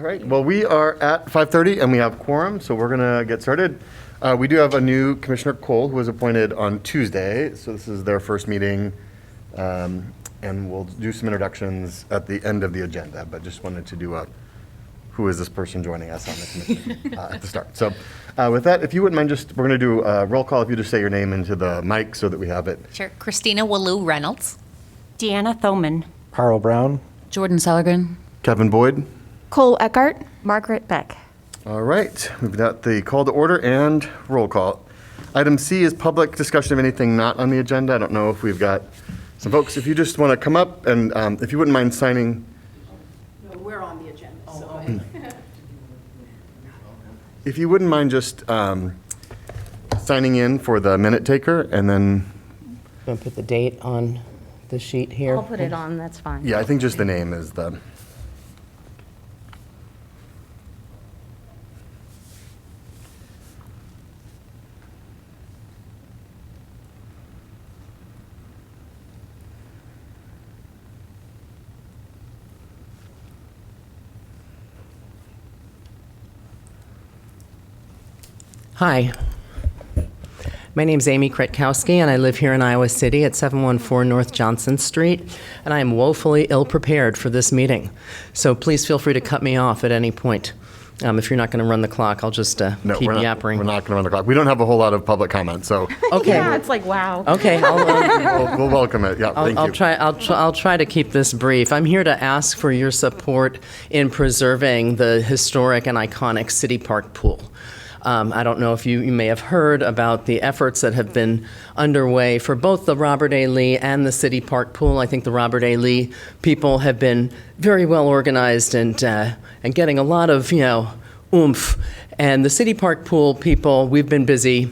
All right, well, we are at 5:30 and we have quorum, so we're gonna get started. We do have a new Commissioner Cole who was appointed on Tuesday, so this is their first meeting. And we'll do some introductions at the end of the agenda, but just wanted to do who is this person joining us on the commission at the start. So with that, if you wouldn't mind we're gonna do a roll call, if you just say your name into the mic so that we have it. Sure. Christina Wallou Reynolds. Deanna Thoman. Carl Brown. Jordan Seligren. Kevin Boyd. Cole Eckhart. Margaret Beck. All right, we've got the call to order and roll call. Item C is public discussion of anything not on the agenda. I don't know if we've got some folks, if you just want to come up and if you wouldn't mind signing. No, we're on the agenda, so. If you wouldn't mind just signing in for the minute taker and then. Want to put the date on the sheet here? I'll put it on, that's fine. Yeah, I think just the name is the. Hi. My name's Amy Kretkowski, and I live here in Iowa City at 714 North Johnson Street, and I am woefully ill-prepared for this meeting. So please feel free to cut me off at any point. If you're not going to run the clock, I'll just keep yappering. We're not going to run the clock. We don't have a whole lot of public comment, so. Okay. Yeah, it's like, wow. Okay, We'll welcome it, yeah, thank you. I'll try to keep this brief. I'm here to ask for your support in preserving the historic and iconic City Park pool. I don't know if you may have heard about the efforts that have been underway for both the Robert A. Lee and the City Park pool. I think the Robert A. Lee people have been very well organized and getting a lot of, oomph. And the City Park pool people, we've been busy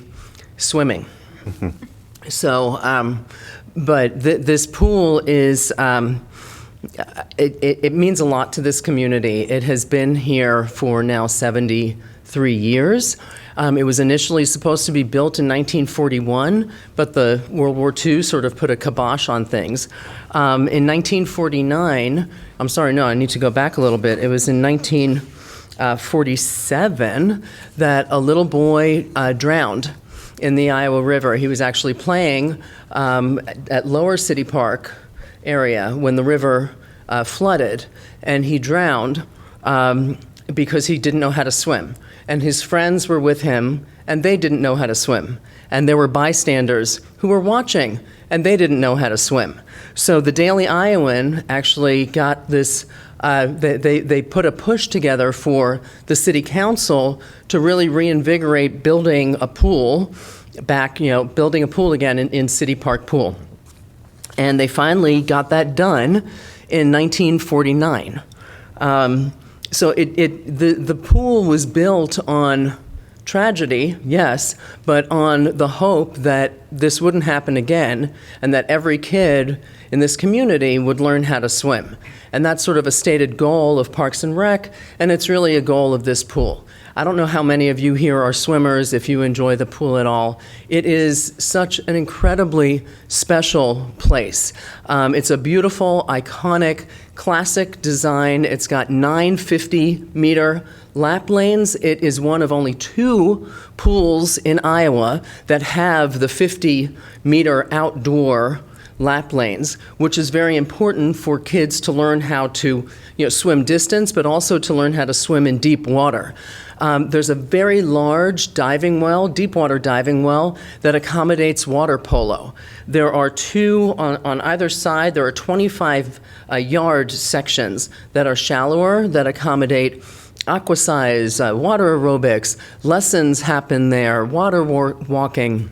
swimming. So, but this pool is, it means a lot to this community. It has been here for now 73 years. It was initially supposed to be built in 1941, but the World War II sort of put a kibosh on things. In 1949, I'm sorry, no, I need to go back a little bit. It was in 1947 that a little boy drowned in the Iowa River. He was actually playing at Lower City Park area when the river flooded, and he drowned because he didn't know how to swim. And his friends were with him, and they didn't know how to swim. And there were bystanders who were watching, and they didn't know how to swim. So the Daily Iowan actually got this, they put a push together for the city council to really reinvigorate building a pool back, building a pool again in City Park Pool. And they finally got that done in 1949. So the pool was built on tragedy, yes, but on the hope that this wouldn't happen again and that every kid in this community would learn how to swim. And that's sort of a stated goal of Parks and Rec, and it's really a goal of this pool. I don't know how many of you here are swimmers, if you enjoy the pool at all. It is such an incredibly special place. It's a beautiful, iconic, classic design. It's got 9 50-meter lap lanes. It is one of only 2 pools in Iowa that have the 50-meter outdoor lap lanes, which is very important for kids to learn how to swim distance, but also to learn how to swim in deep water. There's a very large diving well, deep water diving well, that accommodates water polo. There are 2 on either side. There are 25-yard sections that are shallower that accommodate aquasize, water aerobics. Lessons happen there, water walking,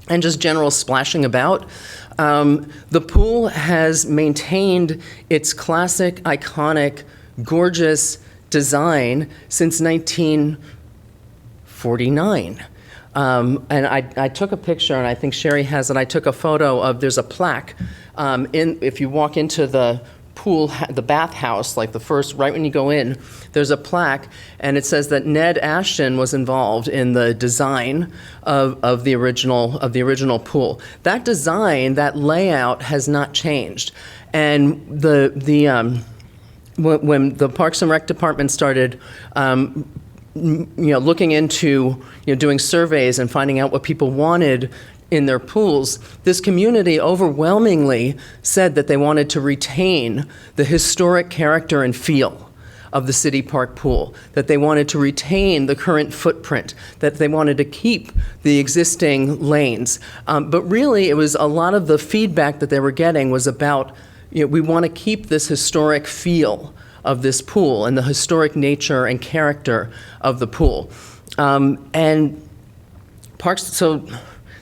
and just general splashing about. The pool has maintained its classic, iconic, gorgeous design since 1949. And I took a picture, and I think Sherry has it. I took a photo of, there's a plaque. If you walk into the pool, the bathhouse, like the first, right when you go in, there's a plaque, and it says that Ned Ashton was involved in the design of the original pool. That design, that layout has not changed. And when the Parks and Rec Department started, looking into, doing surveys and finding out what people wanted in their pools, this community overwhelmingly said that they wanted to retain the historic character and feel of the city park pool, that they wanted to retain the current footprint, that they wanted to keep the existing lanes. But really, it was a lot of the feedback that they were getting was about, we want to keep this historic feel of this pool and the historic nature and character of the pool. And parks, so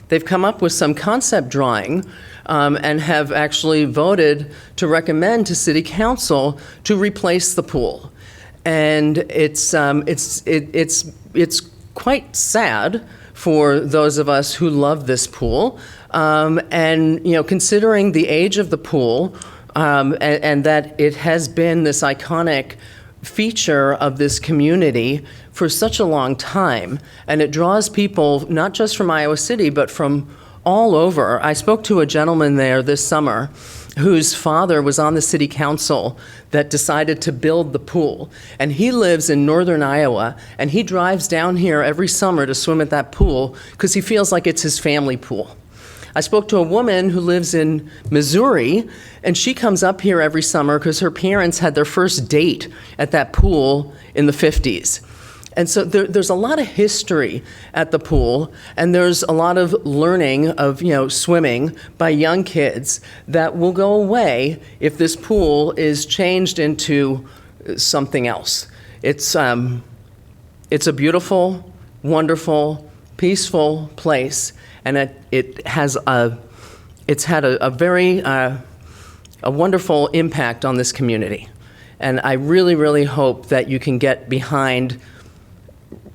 they've come up with some concept drawing and have actually voted to recommend to City Council to replace the pool. And it's quite sad for those of us who love this pool. And considering the age of the pool and that it has been this iconic feature of this community for such a long time, and it draws people not just from Iowa City, but from all over. I spoke to a gentleman there this summer whose father was on the city council that decided to build the pool. And he lives in northern Iowa, and he drives down here every summer to swim at that pool because he feels like it's his family pool. I spoke to a woman who lives in Missouri, and she comes up here every summer because her parents had their first date at that pool in the 50s. And so there's a lot of history at the pool, and there's a lot of learning of, swimming by young kids that will go away if this pool is changed into something else. It's a beautiful, wonderful, peaceful place, and it's had a very a wonderful impact on this community. And I really, really hope that you can get behind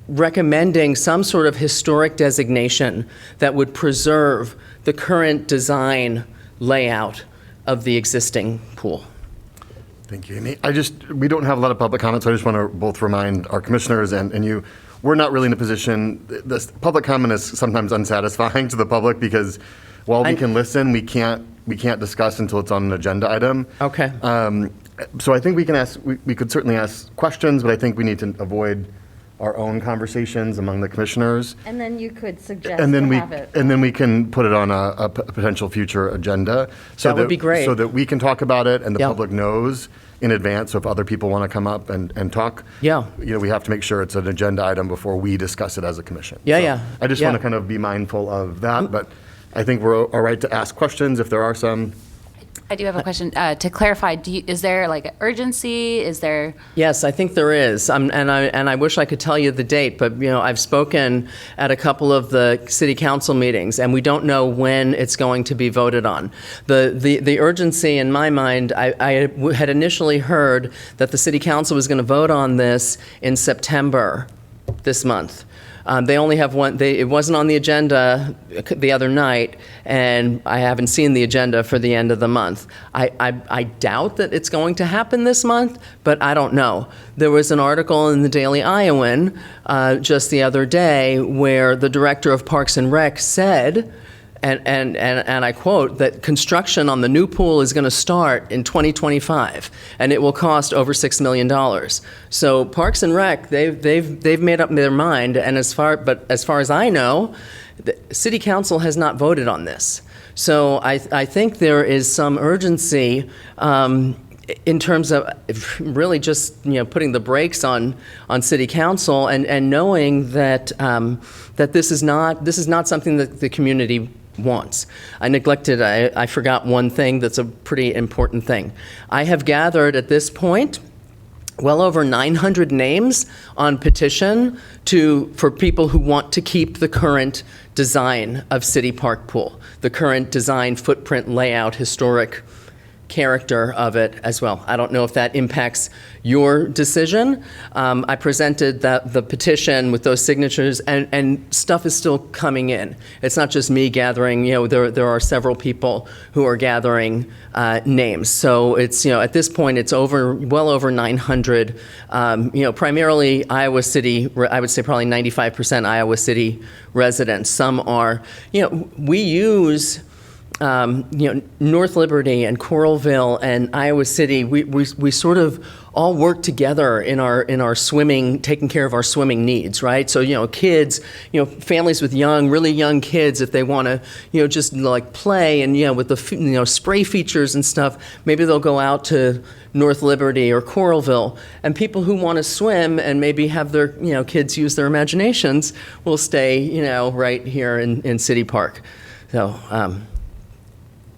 recommending some sort of historic designation that would preserve the current design layout of the existing pool. Thank you, Amy. We don't have a lot of public comments, so I just want to both remind our commissioners and you, we're not really in a position, this public comment is sometimes unsatisfying to the public because while we can listen, we can't discuss until it's on an agenda item. Okay. So I think we could certainly ask questions, but I think we need to avoid our own conversations among the commissioners. And then you could suggest And then to have it. and then we can put it on a potential future agenda. That would be great. So that we can talk about it and the Yeah. public knows in advance. So if other people want to come up and talk, Yeah. we have to make sure it's an agenda item before we discuss it as a commission. Yeah, So yeah. I just Yeah. want to kind of be mindful of that, but I think we're all right to ask questions if there are some. I do have a question. To clarify, is there like urgency? Is there? Yes, I think there is, and I wish I could tell you the date, but I've spoken at a couple of the city council meetings, and we don't know when it's going to be voted on. The urgency in my mind, I had initially heard that the city council was going to vote on this in September this month. They only have one. It wasn't on the agenda the other night, and I haven't seen the agenda for the end of the month. I doubt that it's going to happen this month, but I don't know. There was an article in the Daily Iowan just the other day where the director of Parks and Rec said, and I quote, that construction on the new pool is going to start in 2025, and it will cost over $6 million. So Parks and Rec, they've made up their mind, and as far as I know, the City Council has not voted on this. So I think there is some urgency in terms of really just putting the brakes on City Council and knowing that that this is not something that the community wants. I forgot one thing that's a pretty important thing. I have gathered at this point well over 900 names on petition for people who want to keep the current design of City Park Pool, the current design, footprint, layout, historic character of it as well. I don't know if that impacts your decision. I presented the petition with those signatures, and stuff is still coming in. It's not just me gathering. There are several people who are gathering names. So it's at this point it's well over 900. Primarily Iowa City. I would say probably 95% Iowa City residents. Some are. We use North Liberty and Coralville and Iowa City, we sort of all work together in our swimming, taking care of our swimming needs, right? So, kids, families with really young kids, if they want to, just like play and, with the, spray features and stuff, maybe they'll go out to North Liberty or Coralville. And people who want to swim and maybe have their, kids use their imaginations will stay, right here in City Park. So,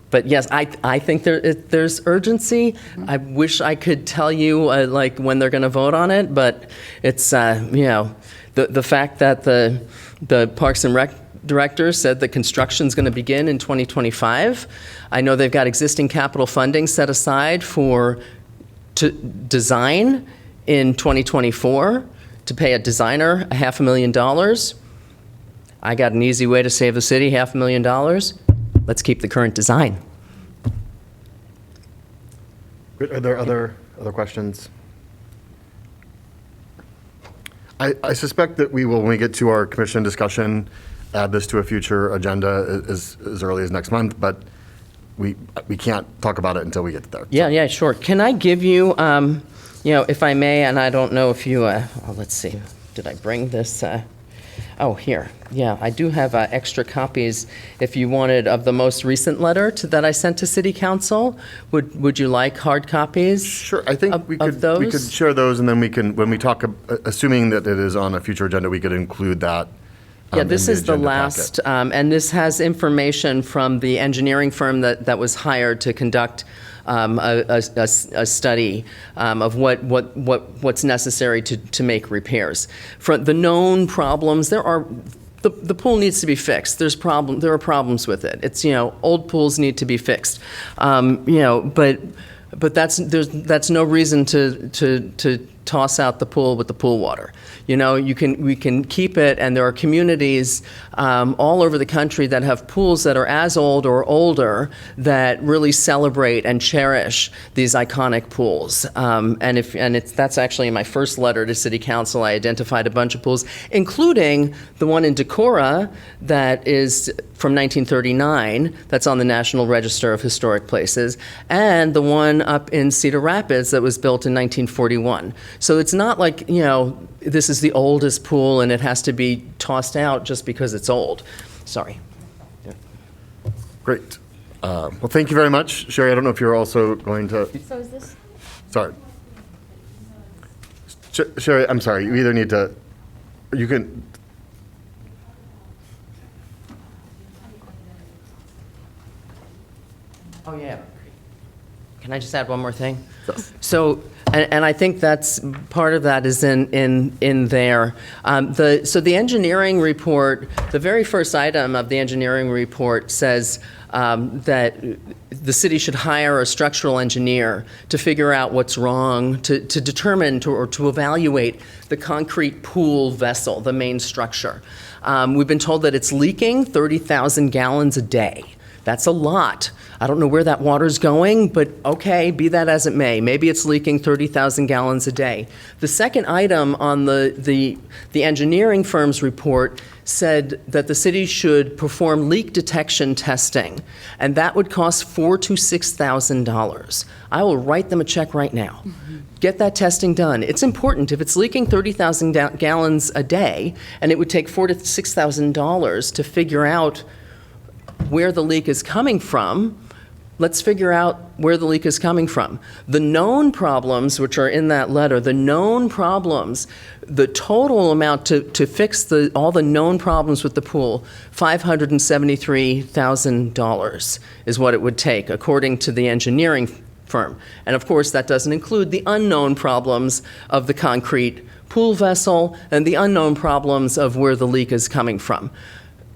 but yes, I think there's urgency. I wish I could tell you like when they're going to vote on it, but it's the fact that the Parks and Rec director said that construction is going to begin in 2025. I know they've got existing capital funding set aside to design in 2024 to pay a designer $500,000. I got an easy way to save the city $500,000. Let's keep the current design. Great. Are there other questions? I suspect that we will, when we get to our commission discussion, add this to a future agenda as early as next month, but we can't talk about it until we get there. Yeah, sure. Can I give you, if I may, and I don't know if you, let's see, did I bring this? Here. Yeah, I do have extra copies if you wanted of the most recent letter that I sent to City Council. Would you like hard copies? Sure. I think of we could those? share those, and then we can, when we talk, assuming that it is on a future agenda, we could include that. Yeah, this is the agenda last, packet. and this has information from the engineering firm that was hired to conduct a study of what's necessary to make repairs. For the known problems, the pool needs to be fixed. There are problems with it. It's old pools need to be fixed. But that's no reason to toss out the pool with the pool water. We can keep it, and there are communities all over the country that have pools that are as old or older that really celebrate and cherish these iconic pools. That's actually in my first letter to City Council. I identified a bunch of pools, including the one in Decorah that is from 1939, that's on the National Register of Historic Places, and the one up in Cedar Rapids that was built in 1941. So it's not like, this is the oldest pool and it has to be tossed out just because it's old. Sorry. Great. Well, thank you very much. Sherry, I don't know if you're also going to. So is this? Sorry. Sherry, I'm sorry. You either need to, you can. Oh, yeah. Can I just add one more thing? Yes. So, and I think that's, part of that is in there. So the engineering report, the very first item of the engineering report says that the city should hire a structural engineer to figure out what's wrong, to determine or to evaluate the concrete pool vessel, the main structure. We've been told that it's leaking 30,000 gallons a day. That's a lot. I don't know where that water's going, but okay, be that as it may. Maybe it's leaking 30,000 gallons a day. The second item on the engineering firm's report said that the city should perform leak detection testing, and that would cost $4,000 to $6,000. I will write them a check right now. Get that testing done. It's important. If it's leaking 30,000 gallons a day, and it would take $4,000 to $6,000 to figure out where the leak is coming from, let's figure out where the leak is coming from. The known problems, which are in that letter, the known problems, the total amount to fix all the known problems with the pool, $573,000 is what it would take, according to the engineering firm. And of course, that doesn't include the unknown problems of the concrete pool vessel and the unknown problems of where the leak is coming from.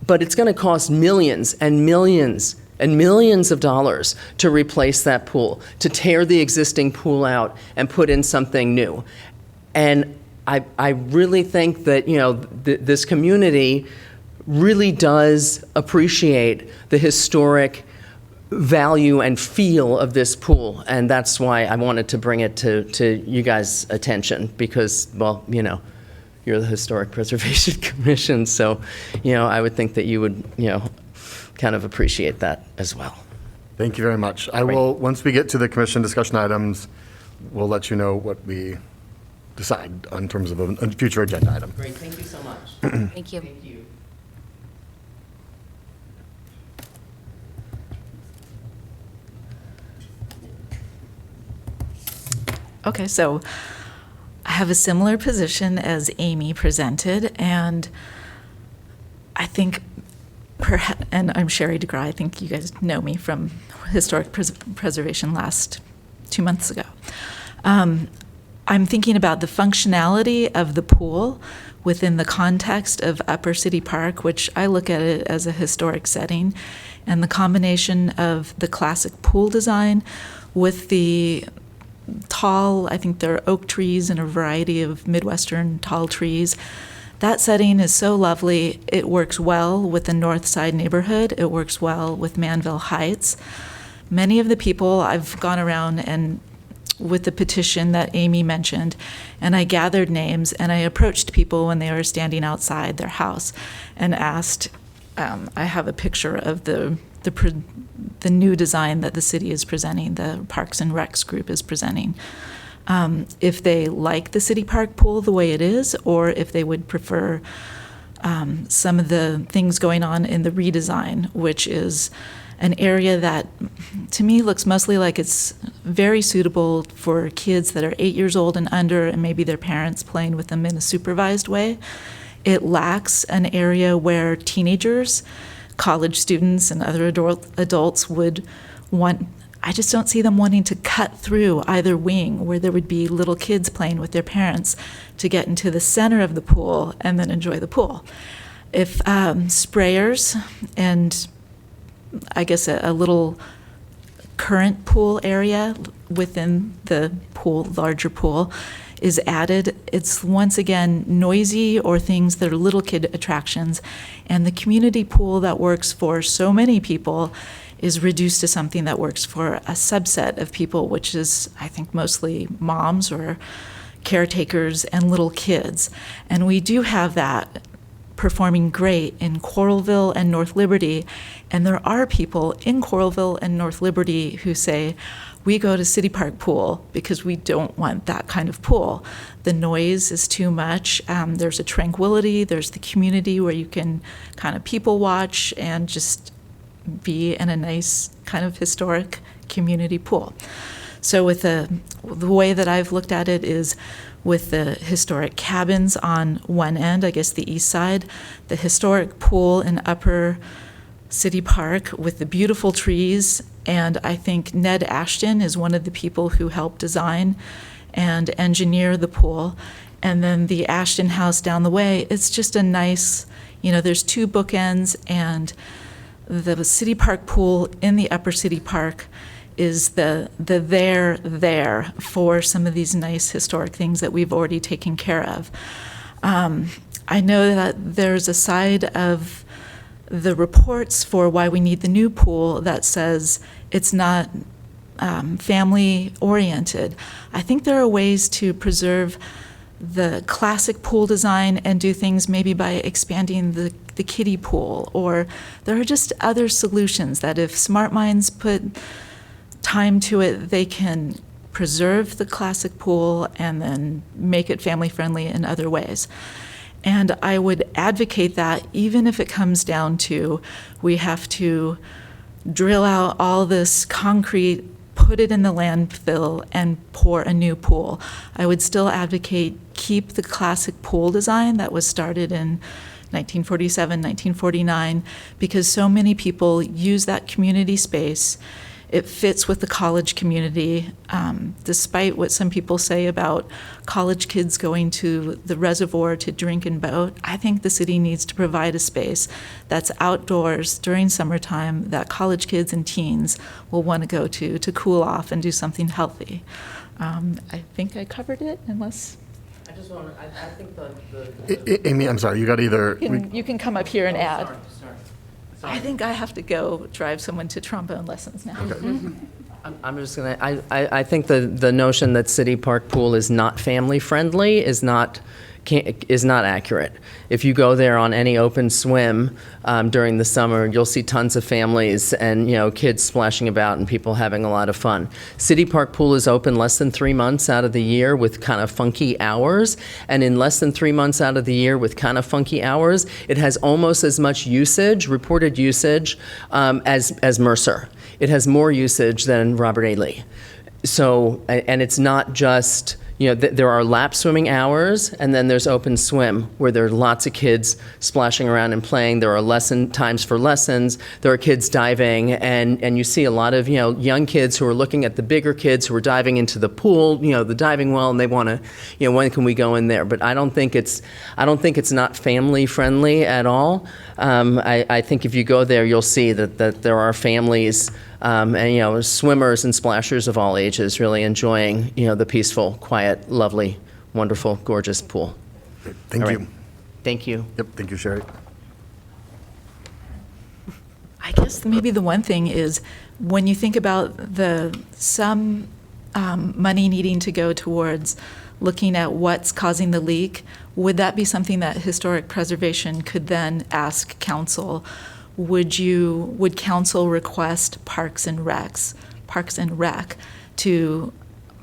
But it's going to cost millions and millions and millions of dollars to replace that pool, to tear the existing pool out and put in something new. And I really think that, this community really does appreciate the historic value and feel of this pool. And that's why I wanted to bring it to you guys' attention, because, well, you're the Historic Preservation Commission, so, I would think that you would, kind of appreciate that as well. Thank you very much. I will, once we get to the commission discussion items, we'll let you know what we decide in terms of a future agenda item. Great, thank you so much. Thank you. Thank you. Okay, so I have a similar position as Amy presented, and I think, and I'm Sherry DeGraw, I think you guys know me from Historic Preservation last 2 months ago. I'm thinking about the functionality of the pool within the context of Upper City Park, which I look at it as a historic setting, and the combination of the classic pool design with the tall, I think there are oak trees and a variety of Midwestern tall trees. That setting is so lovely. It works well with the North Side neighborhood. It works well with Manville Heights. Many of the people I've gone around and with the petition that Amy mentioned, and I gathered names and I approached people when they were standing outside their house and asked, I have a picture of the new design that the city is presenting, the Parks and Recs group is presenting, if they like the city park pool the way it is, or if they would prefer some of the things going on in the redesign, which is an area that to me looks mostly like it's very suitable for kids that are 8 years old and under, and maybe their parents playing with them in a supervised way. It lacks an area where teenagers, college students, and other adults would want. I just don't see them wanting to cut through either wing where there would be little kids playing with their parents to get into the center of the pool and then enjoy the pool. If sprayers and I guess a little current pool area within the pool, larger pool, is added, it's once again noisy or things that are little kid attractions. And the community pool that works for so many people is reduced to something that works for a subset of people, which is, I think, mostly moms or caretakers and little kids. And we do have that performing great in Coralville and North Liberty. And there are people in Coralville and North Liberty who say, we go to City Park Pool because we don't want that kind of pool. The noise is too much. There's a tranquility. There's the community where you can kind of people watch and just be in a nice kind of historic community pool. So with the way that I've looked at it is with the historic cabins on one end, I guess the east side, the historic pool in Upper City Park with the beautiful trees. And I think Ned Ashton is one of the people who helped design and engineer the pool. And then the Ashton House down the way, it's just a nice, there's two bookends, and the City Park pool in the Upper City Park is the there for some of these nice historic things that we've already taken care of. I know that there's a side of the reports for why we need the new pool that says it's not family oriented. I think there are ways to preserve the classic pool design and do things maybe by expanding the kiddie pool, or there are just other solutions that if smart minds put time to it, they can preserve the classic pool and then make it family friendly in other ways. And I would advocate that even if it comes down to we have to drill out all this concrete, put it in the landfill, and pour a new pool. I would still advocate keep the classic pool design that was started in 1947, 1949, because so many people use that community space. It fits with the college community, despite what some people say about college kids going to the reservoir to drink and boat. I think the city needs to provide a space that's outdoors during summertime that college kids and teens will want to go to cool off and do something healthy. I think I covered it, unless I just want to, I think Amy, I'm sorry, you got either. you can come up here and add. Sorry. I think I have to go drive someone to trombone lessons now. I'm just going to, I think the notion that City Park Pool is not family-friendly is not is not accurate. If you go there on any open swim during the summer, you'll see tons of families and kids splashing about and people having a lot of fun. City Park Pool is open less than 3 months out of the year with kind of funky hours, and in less than 3 months out of the year with kind of funky hours, it has almost as much usage, reported usage, as Mercer. It has more usage than Robert A. Lee. So, and it's not just, there are lap swimming hours, and then there's open swim, where there are lots of kids splashing around and playing. There are lesson times for lessons. There are kids diving, and you see a lot of, young kids who are looking at the bigger kids who are diving into the pool, the diving well, and they want to, when can we go in there? But I don't think it's not family friendly at all. I think if you go there, you'll see that there are families and swimmers and splashers of all ages really enjoying the peaceful, quiet, lovely, wonderful, gorgeous pool. Thank All you. right. Thank you. Yep, thank you, Sherry. I guess maybe the one thing is when you think about some money needing to go towards looking at what's causing the leak, would that be something that historic preservation could then ask council? Would council request Parks and Rec to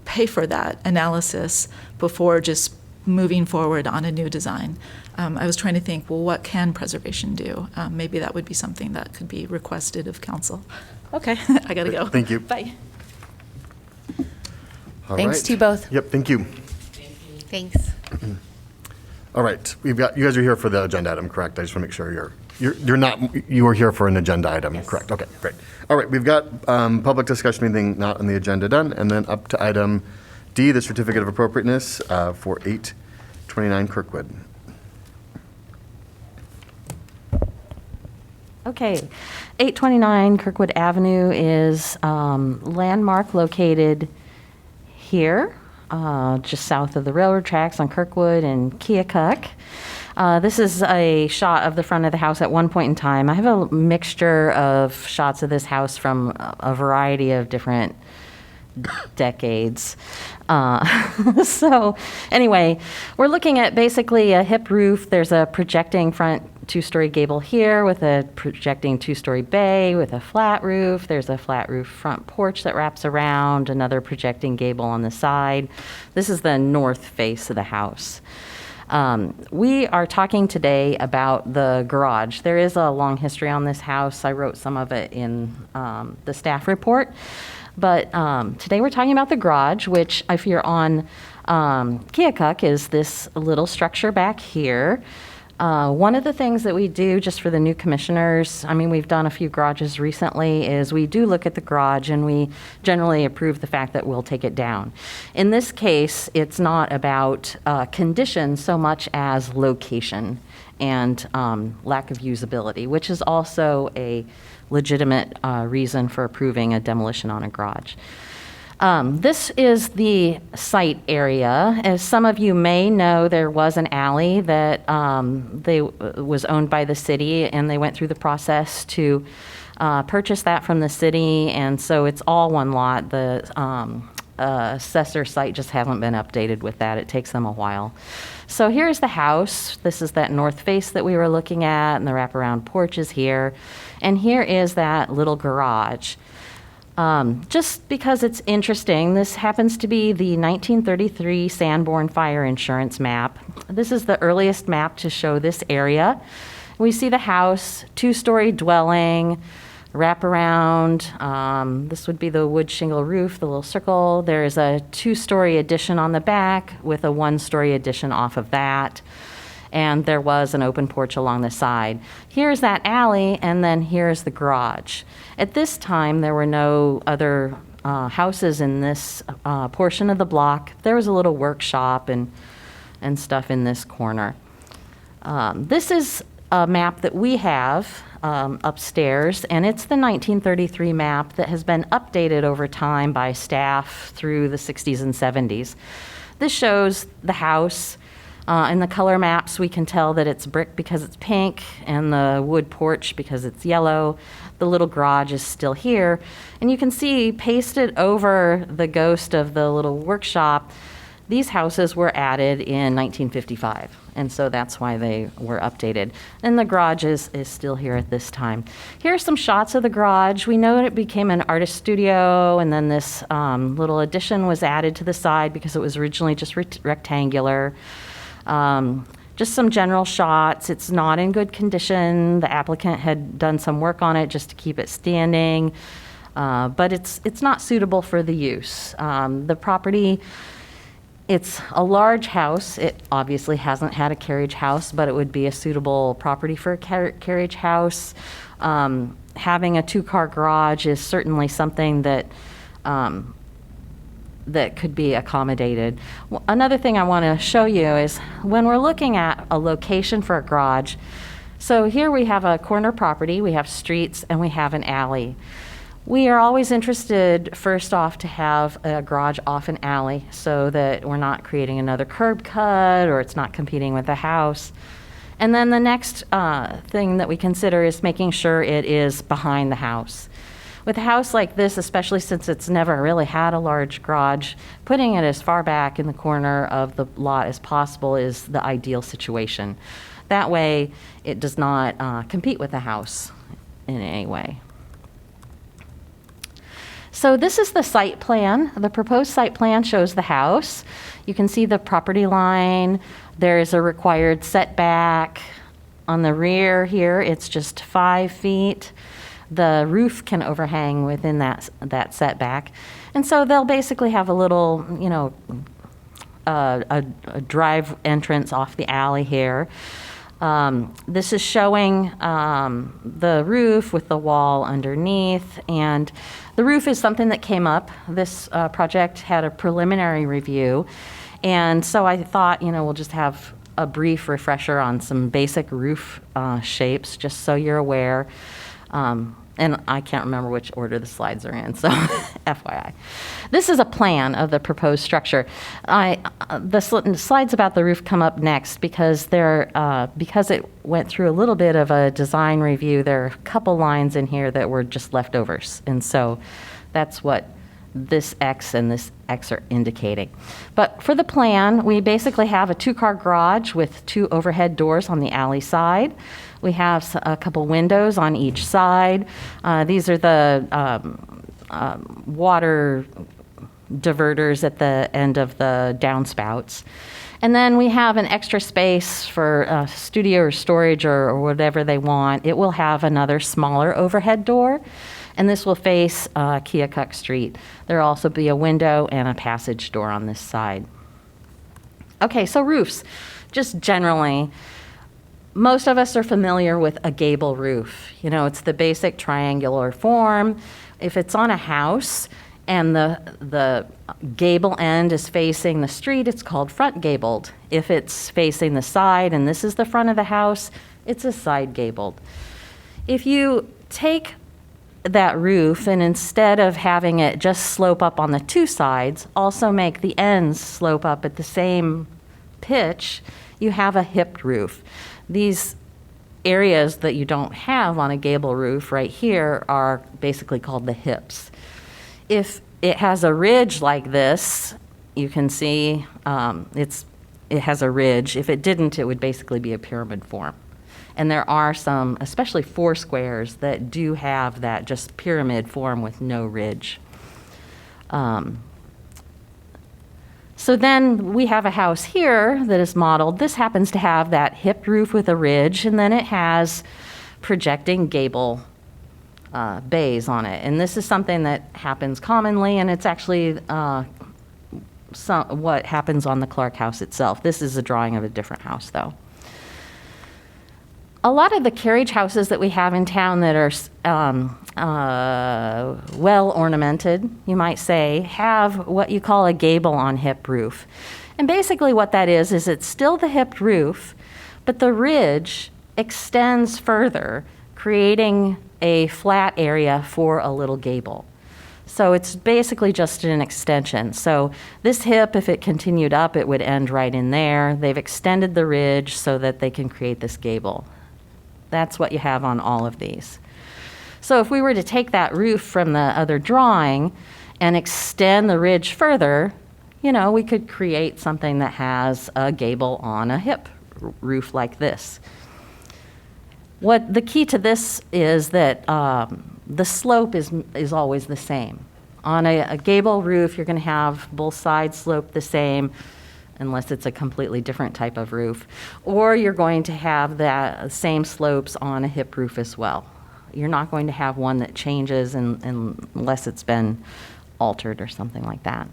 pay for that analysis before just moving forward on a new design? I was trying to think, well, what can preservation do? Maybe that would be something that could be requested of council. Okay, I gotta go. Thank you. Bye. All Thanks right. to you both. Yep, thank you. Thanks. All right, you guys are here for the agenda item, correct? I just want to make sure you are here for an agenda item, correct? Okay, great. All right, we've got public discussion, anything not on the agenda done, and then up to item D, the certificate of appropriateness for 829 Kirkwood. Okay, 829 Kirkwood Avenue is landmark located here, just south of the railroad tracks on Kirkwood and Keokuk. This is a shot of the front of the house at one point in time. I have a mixture of shots of this house from a variety of different decades. So anyway, we're looking at basically a hip roof. There's a projecting front two-story gable here with a projecting two-story bay with a flat roof. There's a flat roof front porch that wraps around, another projecting gable on the side. This is the north face of the house. We are talking today about the garage. There is a long history on this house. I wrote some of it in the staff report. But today we're talking about the garage, which if you're on Keokuk is this little structure back here. One of the things that we do just for the new commissioners, I mean, we've done a few garages recently, is we do look at the garage and we generally approve the fact that we'll take it down. In this case, it's not about condition so much as location and lack of usability, which is also a legitimate reason for approving a demolition on a garage. This is the site area. As some of you may know, there was an alley that was owned by the city, and they went through the process to purchase that from the city, and so it's all one lot. The assessor site just haven't been updated with that. It takes them a while. So here's the house. This is that north face that we were looking at, and the wraparound porch is here. And here is that little garage. Just because it's interesting, this happens to be the 1933 Sanborn fire insurance map. This is the earliest map to show this area. We see the house, two-story dwelling, wraparound. This would be the wood shingle roof, the little circle. There's a two-story addition on the back with a one-story addition off of that. And there was an open porch along the side. Here's that alley, and then here's the garage. At this time, there were no other houses in this portion of the block. There was a little workshop and stuff in this corner. This is a map that we have upstairs, and it's the 1933 map that has been updated over time by staff through the 60s and 70s. This shows the house. In the color maps, we can tell that it's brick because it's pink, and the wood porch because it's yellow. The little garage is still here. And you can see, pasted over the ghost of the little workshop, These houses were added in 1955, and so that's why they were updated. And the garage is still here at this time. Here are some shots of the garage. We know it became an artist studio, and then this little addition was added to the side because it was originally just rectangular. Just some general shots. It's not in good condition. The applicant had done some work on it just to keep it standing, but it's not suitable for the use. The property, it's a large house. It obviously hasn't had a carriage house, but it would be a suitable property for a carriage house. Having a two-car garage is certainly something that that could be accommodated. Another thing I want to show you is when we're looking at a location for a garage, so here we have a corner property, we have streets, and we have an alley. We are always interested, first off, to have a garage off an alley so that we're not creating another curb cut or it's not competing with the house. And then the next thing that we consider is making sure it is behind the house. With a house like this, especially since it's never really had a large garage, putting it as far back in the corner of the lot as possible is the ideal situation. That way, it does not compete with the house in any way. So this is the site plan. The proposed site plan shows the house. You can see the property line. There is a required setback. On the rear here, it's just 5 feet. The roof can overhang within that setback. And so they'll basically have a little, a drive entrance off the alley here. This is showing the roof with the wall underneath, and the roof is something that came up. This project had a preliminary review, and so I thought, we'll just have a brief refresher on some basic roof shapes, just so you're aware. And I can't remember which order the slides are in, so FYI. This is a plan of the proposed structure. The slides about the roof come up next because because it went through a little bit of a design review, there are a couple lines in here that were just leftovers. And so that's what this X and this X are indicating. But for the plan, we basically have a two-car garage with 2 overhead doors on the alley side. We have a couple windows on each side. These are the water diverters at the end of the downspouts. And then we have an extra space for studio or storage or whatever they want. It will have another smaller overhead door, and this will face Keokuk Street. There will also be a window and a passage door on this side. Okay, so roofs, just generally. Most of us are familiar with a gable roof. It's the basic triangular form. If it's on a house and the gable end is facing the street, it's called front gabled. If it's facing the side and this is the front of the house, it's a side gabled. If you take that roof and instead of having it just slope up on the 2 sides, also make the ends slope up at the same pitch, you have a hipped roof. These areas that you don't have on a gable roof right here are basically called the hips. If it has a ridge like this, you can see it has a ridge. If it didn't, it would basically be a pyramid form. And there are some, especially 4 squares, that do have that just pyramid form with no ridge. So then we have a house here that is modeled. This happens to have that hipped roof with a ridge, and then it has projecting gable bays on it. And this is something that happens commonly, and it's actually what happens on the Clark house itself. This is a drawing of a different house, though. A lot of the carriage houses that we have in town that are well ornamented, you might say, have what you call a gable on hip roof. And basically what that is it's still the hipped roof, but the ridge extends further, creating a flat area for a little gable. So it's basically just an extension. So this hip, if it continued up, it would end right in there. They've extended the ridge so that they can create this gable. That's what you have on all of these. So if we were to take that roof from the other drawing and extend the ridge further, we could create something that has a gable on a hip roof like this. What the key to this is that the slope is always the same. On a gable roof, you're going to have both sides slope the same, unless it's a completely different type of roof. Or you're going to have that same slopes on a hip roof as well. You're not going to have one that changes unless it's been altered or something like that.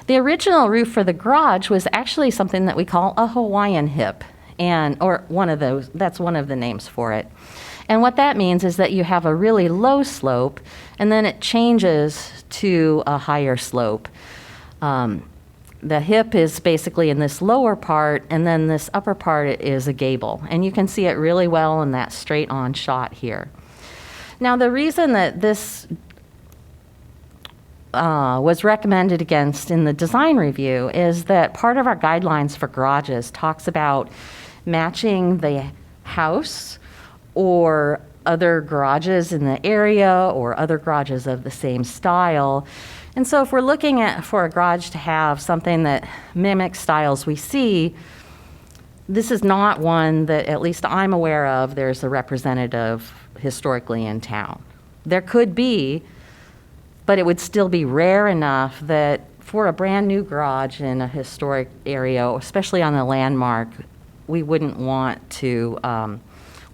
The original roof for the garage was actually something that we call a Hawaiian hip, or one of those, that's one of the names for it. And what that means is that you have a really low slope, and then it changes to a higher slope. The hip is basically in this lower part, and then this upper part is a gable. And you can see it really well in that straight-on shot here. Now, the reason that this was recommended against in the design review is that part of our guidelines for garages talks about matching the house or other garages in the area or other garages of the same style. And so if we're looking for a garage to have something that mimics styles we see, this is not one that, at least I'm aware of, there's a representative historically in town. There could be, but it would still be rare enough that for a brand new garage in a historic area, especially on the landmark, we wouldn't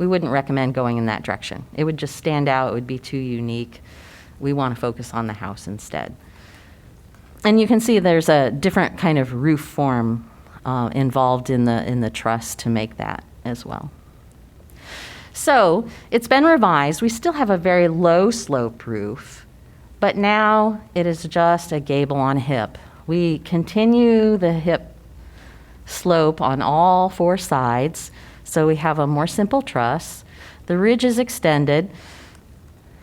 recommend going in that direction. It would just stand out, it would be too unique. We want to focus on the house instead. And you can see there's a different kind of roof form involved in the truss to make that as well. So it's been revised. We still have a very low slope roof, but now it is just a gable on hip. We continue the hip slope on all four sides, so we have a more simple truss. The ridge is extended.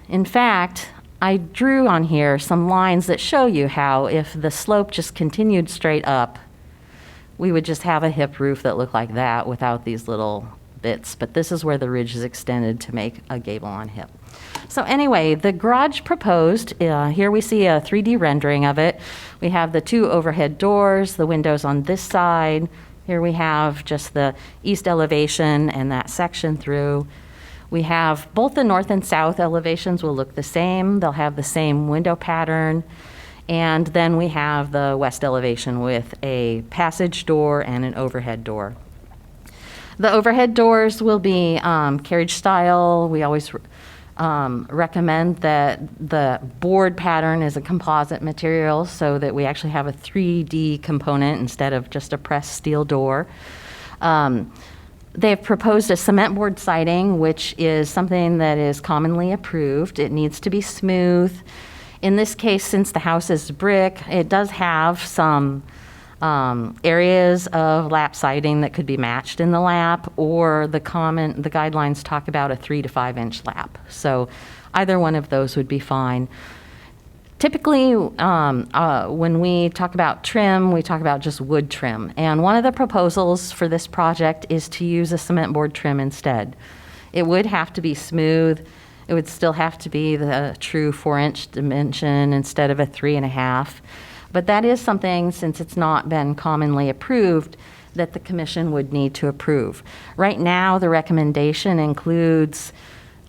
In fact, I drew on here some lines that show you how if the slope just continued straight up, we would just have a hip roof that looked like that without these little bits. But this is where the ridge is extended to make a gable on hip. So anyway, the garage proposed, here we see a 3D rendering of it. We have the two overhead doors, the windows on this side. Here we have just the east elevation and that section through. We have both the north and south elevations will look the same. They'll have the same window pattern. And then we have the west elevation with a passage door and an overhead door. The overhead doors will be carriage style. We always recommend that the board pattern is a composite material so that we actually have a 3D component instead of just a pressed steel door. They've proposed a cement board siding, which is something that is commonly approved. It needs to be smooth. In this case, since the house is brick, it does have some areas of lap siding that could be matched in the lap, or the guidelines talk about a 3 to 5 inch lap. So either one of those would be fine. Typically, when we talk about trim, we talk about just wood trim. And one of the proposals for this project is to use a cement board trim instead. It would have to be smooth. It would still have to be the true 4-inch dimension instead of a 3.5. But that is something, since it's not been commonly approved, that the commission would need to approve. Right now, the recommendation includes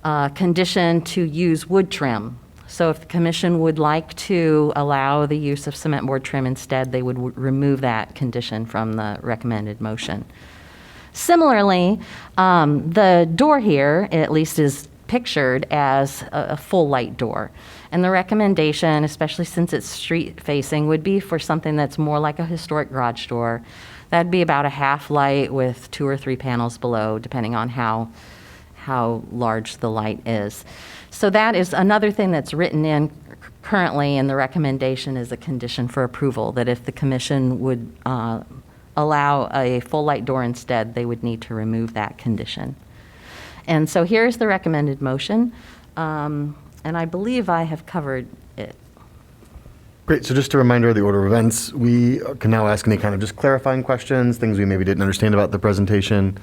a condition to use wood trim. So if the commission would like to allow the use of cement board trim instead, they would remove that condition from the recommended motion. Similarly, the door here, at least, is pictured as a full light door. And the recommendation, especially since it's street facing, would be for something that's more like a historic garage door. That'd be about a half light with 2 or 3 panels below, depending on how large the light is. So that is another thing that's written in currently in the recommendation is a condition for approval, that if the commission would allow a full light door instead, they would need to remove that condition. And so here's the recommended motion, and I believe I have covered it. Great. So just a reminder of the order of events. We can now ask any kind of just clarifying questions, things we maybe didn't understand about the presentation.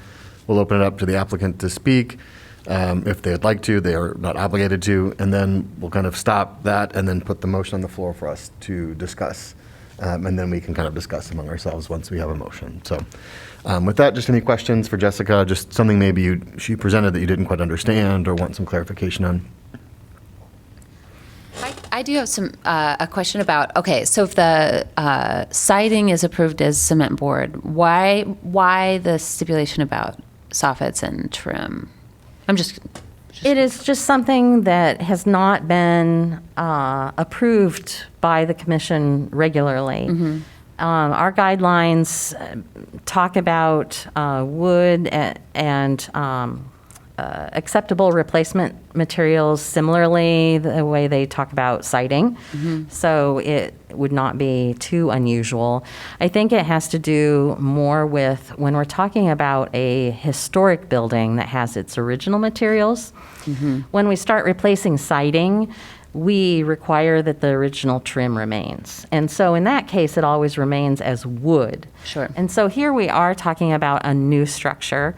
We'll open it up to the applicant to speak. If they'd like to, they are not obligated to. And then we'll kind of stop that and then put the motion on the floor for us to discuss. And then we can kind of discuss among ourselves once we have a motion. So with that, just any questions for Jessica? Just something maybe she presented that you didn't quite understand or want some clarification on? I do have a question about, okay, so if the siding is approved as cement board, why the stipulation about soffits and trim? It is just something that has not been approved by the commission regularly. Our guidelines talk about wood and acceptable replacement materials similarly the way they talk about siding. So it would not be too unusual. I think it has to do more with when we're talking about a historic building that has its original materials. When we start replacing siding, we require that the original trim remains. And so in that case, it always remains as wood. Sure. And so here we are talking about a new structure.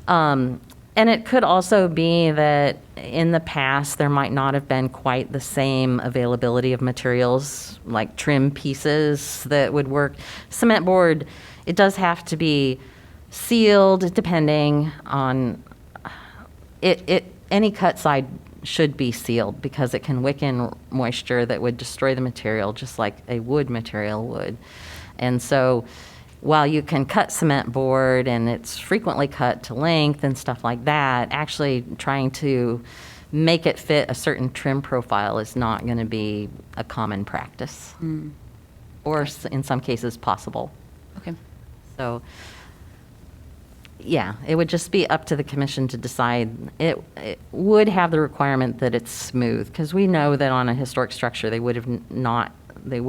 And it could also be that in the past, there might not have been quite the same availability of materials, like trim pieces that would work. Cement board, it does have to be sealed depending on it. Any cut side should be sealed because it can wick in moisture that would destroy the material just like a wood material would. And so while you can cut cement board and it's frequently cut to length and stuff like that, actually trying to make it fit a certain trim profile is not going to be a common practice or in some cases possible. Okay. So, yeah, it would just be up to the commission to decide. It would have the requirement that it's smooth because we know that on a historic structure they would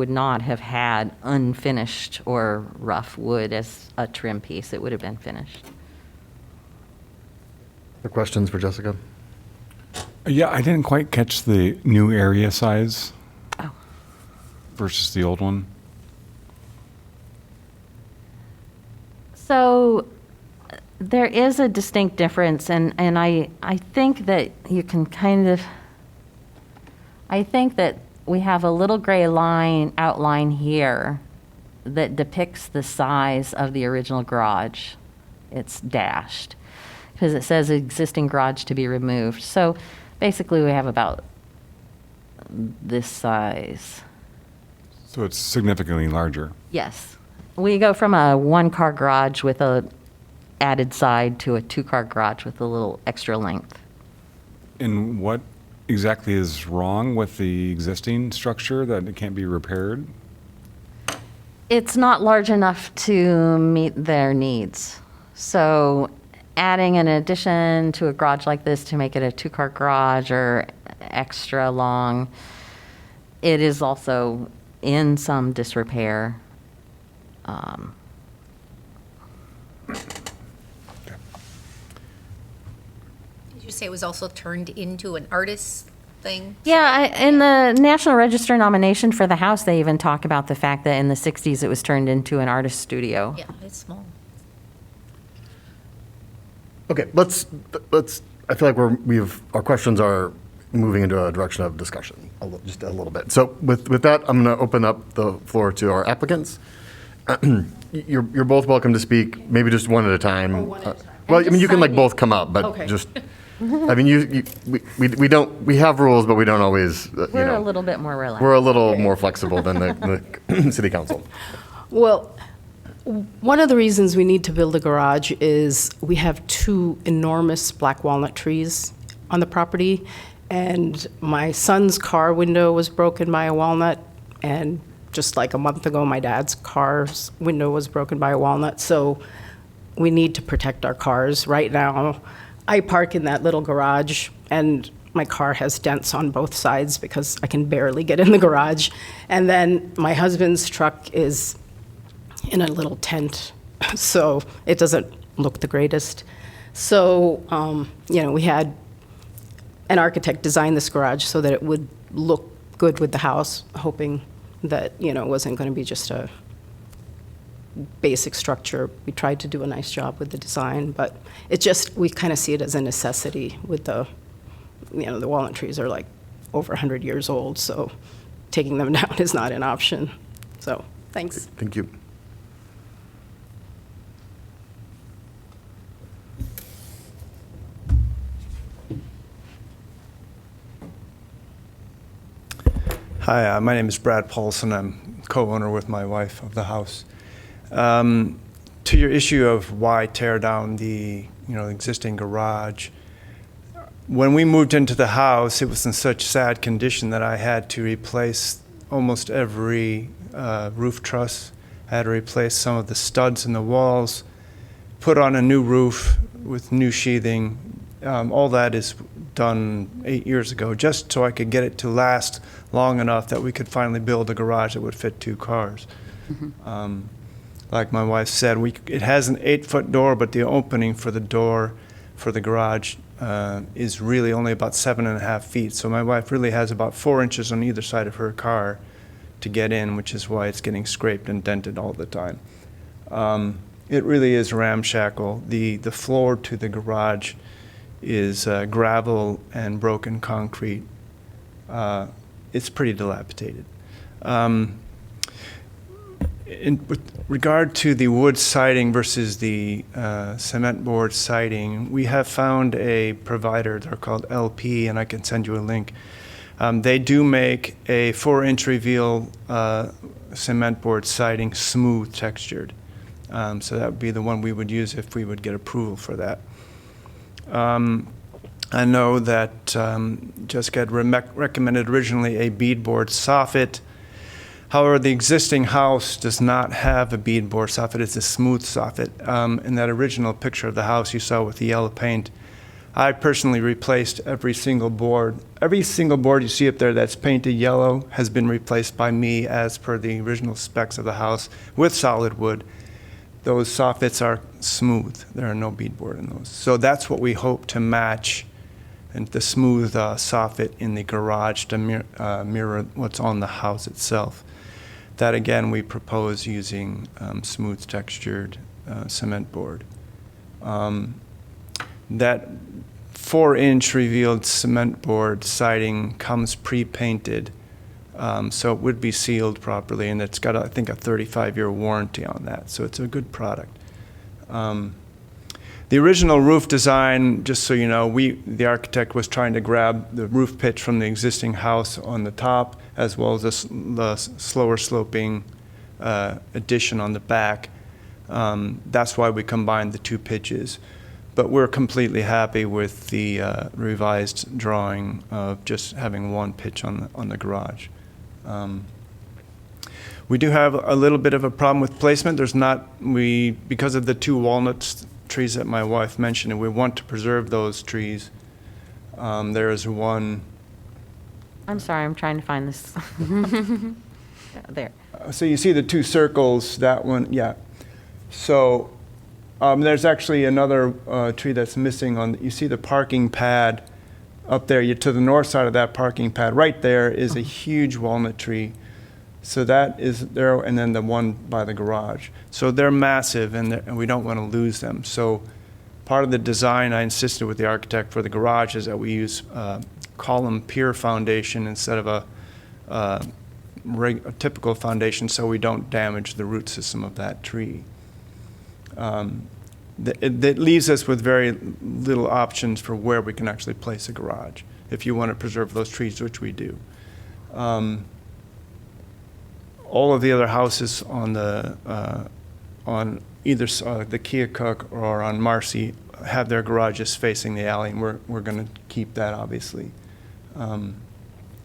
not have had unfinished or rough wood as a trim piece. It would have been finished. Other questions for Jessica? Yeah, I didn't quite catch the new area size Oh. versus the old one. So there is a distinct difference, and I think that you can I think that we have a little gray outline here that depicts the size of the original garage. It's dashed because it says existing garage to be removed. So basically we have about this size. So it's significantly larger. Yes. We go from a one-car garage with a added side to a two-car garage with a little extra length. And what exactly is wrong with the existing structure that it can't be repaired? It's not large enough to meet their needs. So adding an addition to a garage like this to make it a two-car garage or extra long, it is also in some disrepair. Did you say it was also turned into an artist thing? Yeah, in the National Register nomination for the house, they even talk about the fact that in the 60s it was turned into an artist studio. Yeah, it's small. Okay, let's. I feel like our questions are moving into a direction of discussion, just a little bit. So with that, I'm going to open up the floor to our applicants. You're both welcome to speak, maybe just one at a time. Oh, one at a time. Well, I And mean, you can just like both come up, but Okay. just, I mean, we have rules, but we don't always, We're a little bit more relaxed. we're a little more flexible than the city council. Well, one of the reasons we need to build a garage is we have two enormous black walnut trees on the property, and my son's car window was broken by a walnut, and just like a month ago, my dad's car's window was broken by a walnut, so we need to protect our cars. Right now, I park in that little garage, and my car has dents on both sides because I can barely get in the garage. And then my husband's truck is in a little tent, so it doesn't look the greatest. So, we had an architect design this garage so that it would look good with the house, hoping that, it wasn't going to be just a basic structure. We tried to do a nice job with the design, but we kind of see it as a necessity with the walnut trees are like over 100 years old, so taking them down is not an option. So Thanks. Thank you. Hi, my name is Brad Paulson. I'm co-owner with my wife of the house. To your issue of why tear down the existing garage, when we moved into the house, it was in such sad condition that I had to replace almost every roof truss. I had to replace some of the studs in the walls, put on a new roof with new sheathing. All that is done 8 years ago, just so I could get it to last long enough that we could finally build a garage that would fit 2 cars. Like my wife said, it has an 8-foot door, but the opening for the door for the garage is really only about 7.5 feet. So my wife really has about 4 inches on either side of her car to get in, which is why it's getting scraped and dented all the time. It really is ramshackle. The floor to the garage is gravel and broken concrete. It's pretty dilapidated. With regard to the wood siding versus the cement board siding, we have found a provider. They're called LP, and I can send you a link. They do make a 4-inch reveal cement board siding, smooth textured. So that would be the one we would use if we would get approval for that. I know that Jessica had recommended originally a beadboard soffit. However, the existing house does not have a beadboard soffit. It's a smooth soffit. In that original picture of the house you saw with the yellow paint, I personally replaced every single board. Every single board you see up there that's painted yellow has been replaced by me as per the original specs of the house with solid wood. Those soffits are smooth. There are no beadboard in those. So that's what we hope to match, and the smooth soffit in the garage to mirror what's on the house itself. That again, we propose using smooth textured cement board. That 4-inch revealed cement board siding comes pre-painted, so it would be sealed properly, and it's got, I think, a 35-year warranty on that, so it's a good product. The original roof design, just so you know, the architect was trying to grab the roof pitch from the existing house on the top, as well as the slower sloping addition on the back. That's why we combined the 2 pitches. But we're completely happy with the revised drawing of just having 1 pitch on the garage. We do have a little bit of a problem with placement. Because of the 2 walnut trees that my wife mentioned, and we want to preserve those trees. There is one. I'm sorry, I'm trying to find this. There. So you see the 2 circles, that one, yeah. So there's actually another tree that's missing you see the parking pad up there. To the north side of that parking pad, right there is a huge walnut tree. So that is there, and then the one by the garage. So they're massive, and we don't want to lose them. So part of the design, I insisted with the architect for the garage, is that we use column pier foundation instead of a typical foundation, so we don't damage the root system of that tree. That leaves us with very little options for where we can actually place a garage, if you want to preserve those trees, which we do. All of the other houses on either the Keokuk or on Marcy have their garages facing the alley, and we're going to keep that, obviously.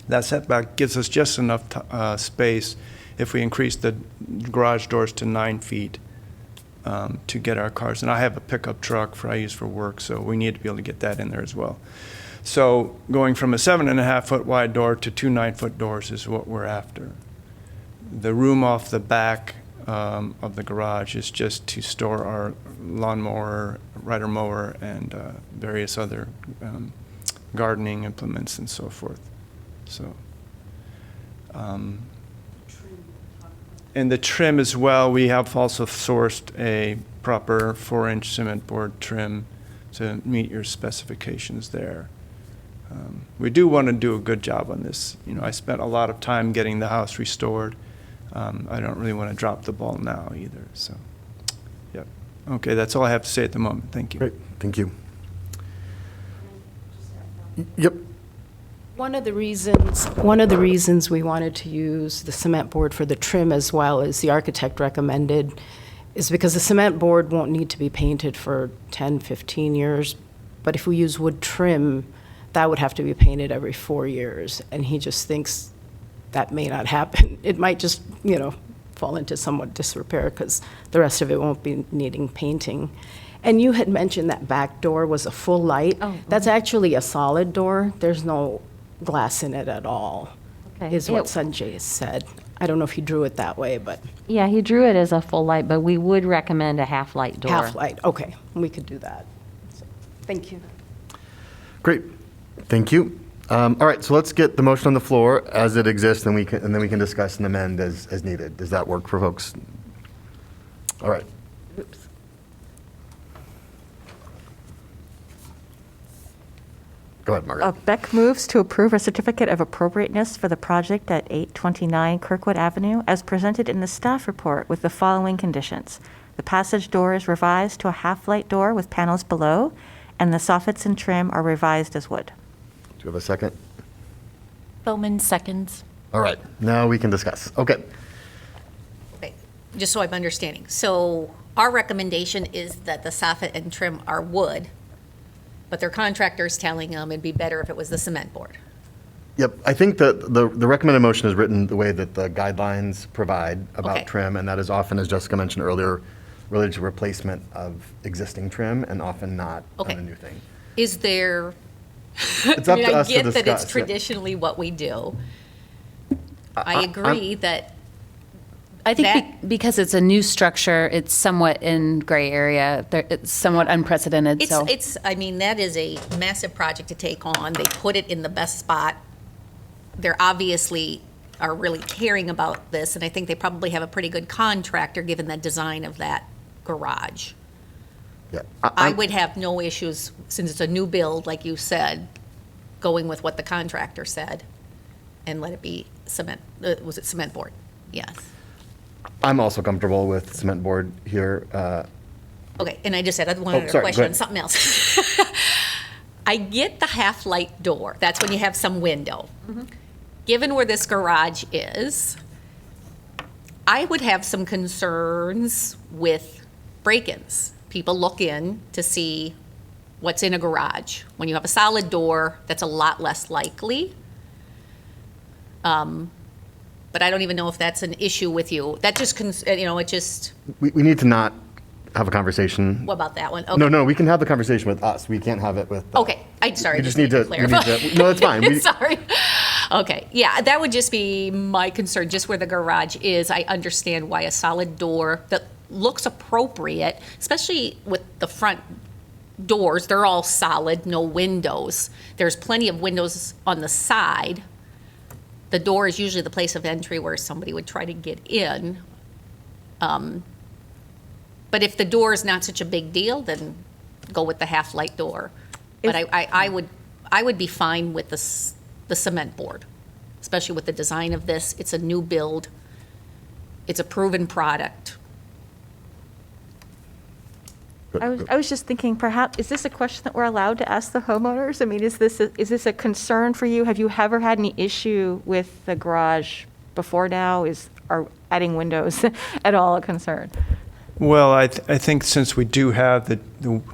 That setback gives us just enough space if we increase the garage doors to 9 feet to get our cars. And I have a pickup truck I use for work, so we need to be able to get that in there as well. So going from a 7.5-foot wide door to 2 9-foot doors is what we're after. The room off the back of the garage is just to store our lawnmower, rider mower, and various other gardening implements and so forth. So, and the trim as well, we have also sourced a proper 4-inch cement board trim to meet your specifications there. We do want to do a good job on this. I spent a lot of time getting the house restored. I don't really want to drop the ball now either, so, yep. Okay, that's all I have to say at the moment. Thank you. Great, thank you. Yep. One of the reasons we wanted to use the cement board for the trim as well as the architect recommended is because the cement board won't need to be painted for 10, 15 years. But if we use wood trim, that would have to be painted every 4 years. And he just thinks that may not happen. It might just, fall into somewhat disrepair because the rest of it won't be needing painting. And you had mentioned that back door was a full light. Oh, That's actually a solid door. There's no glass in it at all, Okay. is what Sanjay said. I don't know if he drew it that way, but Yeah, he drew it as a full light, but we would recommend a half-light door. half light, okay, we could do that. So, thank you. Great, thank you. All right, so let's get the motion on the floor as it exists, and then we can discuss and amend as needed. Does that work for folks? All right. Go ahead, Margaret. Beck moves to approve a certificate of appropriateness for the project at 829 Kirkwood Avenue as presented in the staff report with the following conditions. The passage door is revised to a half-light door with panels below, and the soffits and trim are revised as wood. Do you have a second? Bowman seconds. All right, now we can discuss. Okay. Okay, just so I'm understanding. So our recommendation is that the soffit and trim are wood, but their contractor's telling them it'd be better if it was the cement board. Yep, I think that the recommended motion is written the way that the guidelines provide about Okay. trim, and that is often, as Jessica mentioned earlier, related to replacement of existing trim and often not on Okay. a new thing. Is there, It's up to us to I get that discuss, it's yeah. traditionally what we do. I agree that, I think That- because it's a new structure, it's somewhat in gray area. It's somewhat unprecedented, so. that is a massive project to take on. They put it in the best spot. They're obviously are really caring about this, and I think they probably have a pretty good contractor, given the design of that garage. Yeah. I would have no issues, since it's a new build, like you said, going with what the contractor said and let it be cement, was it cement board? Yes. I'm also comfortable with cement board here. Okay, and I just had one Oh, other sorry, go question on ahead. something else. I get the half-light door, that's when you have some window. Given where this garage is, I would have some concerns with break-ins. People look in to see what's in a garage. When you have a solid door, that's a lot less likely. But I don't even know if that's an issue with you. That just, it just, We need to not have a conversation. what about that one? No, Okay. we can have the conversation with us. We can't have it with. Okay, I'm sorry. We just need to clarify. no, it's fine. Sorry. Okay, yeah, that would just be my concern, just where the garage is. I understand why a solid door that looks appropriate, especially with the front doors, they're all solid, no windows. There's plenty of windows on the side. The door is usually the place of entry where somebody would try to get in. But if the door is not such a big deal, then go with the half-light door. But I would be fine with the cement board, especially with the design of this. It's a new build. It's a proven product. I was just thinking, perhaps, is this a question that we're allowed to ask the homeowners? I mean, is this a concern for you? Have you ever had any issue with the garage before now? Are adding windows at all a concern? Well, I think since we do have the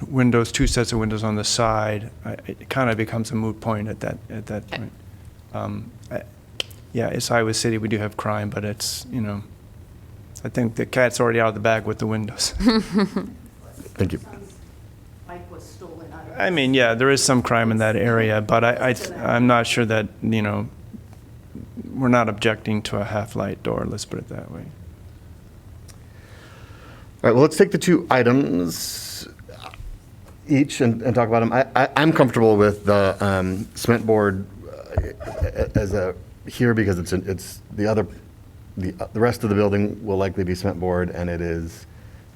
windows, two sets of windows on the side, it kind of becomes a moot point at that point. Yeah, it's Iowa City, we do have crime, but it's, I think the cat's already out of the bag with the windows. Thank you. Mike was stolen out of. I mean, yeah, there is some crime in that area, but I'm not sure that, we're not objecting to a half-light door, let's put it that way. All right, well, let's take the two items each and talk about them. I'm comfortable with the cement board as here because it's the rest of the building will likely be cement board, and it is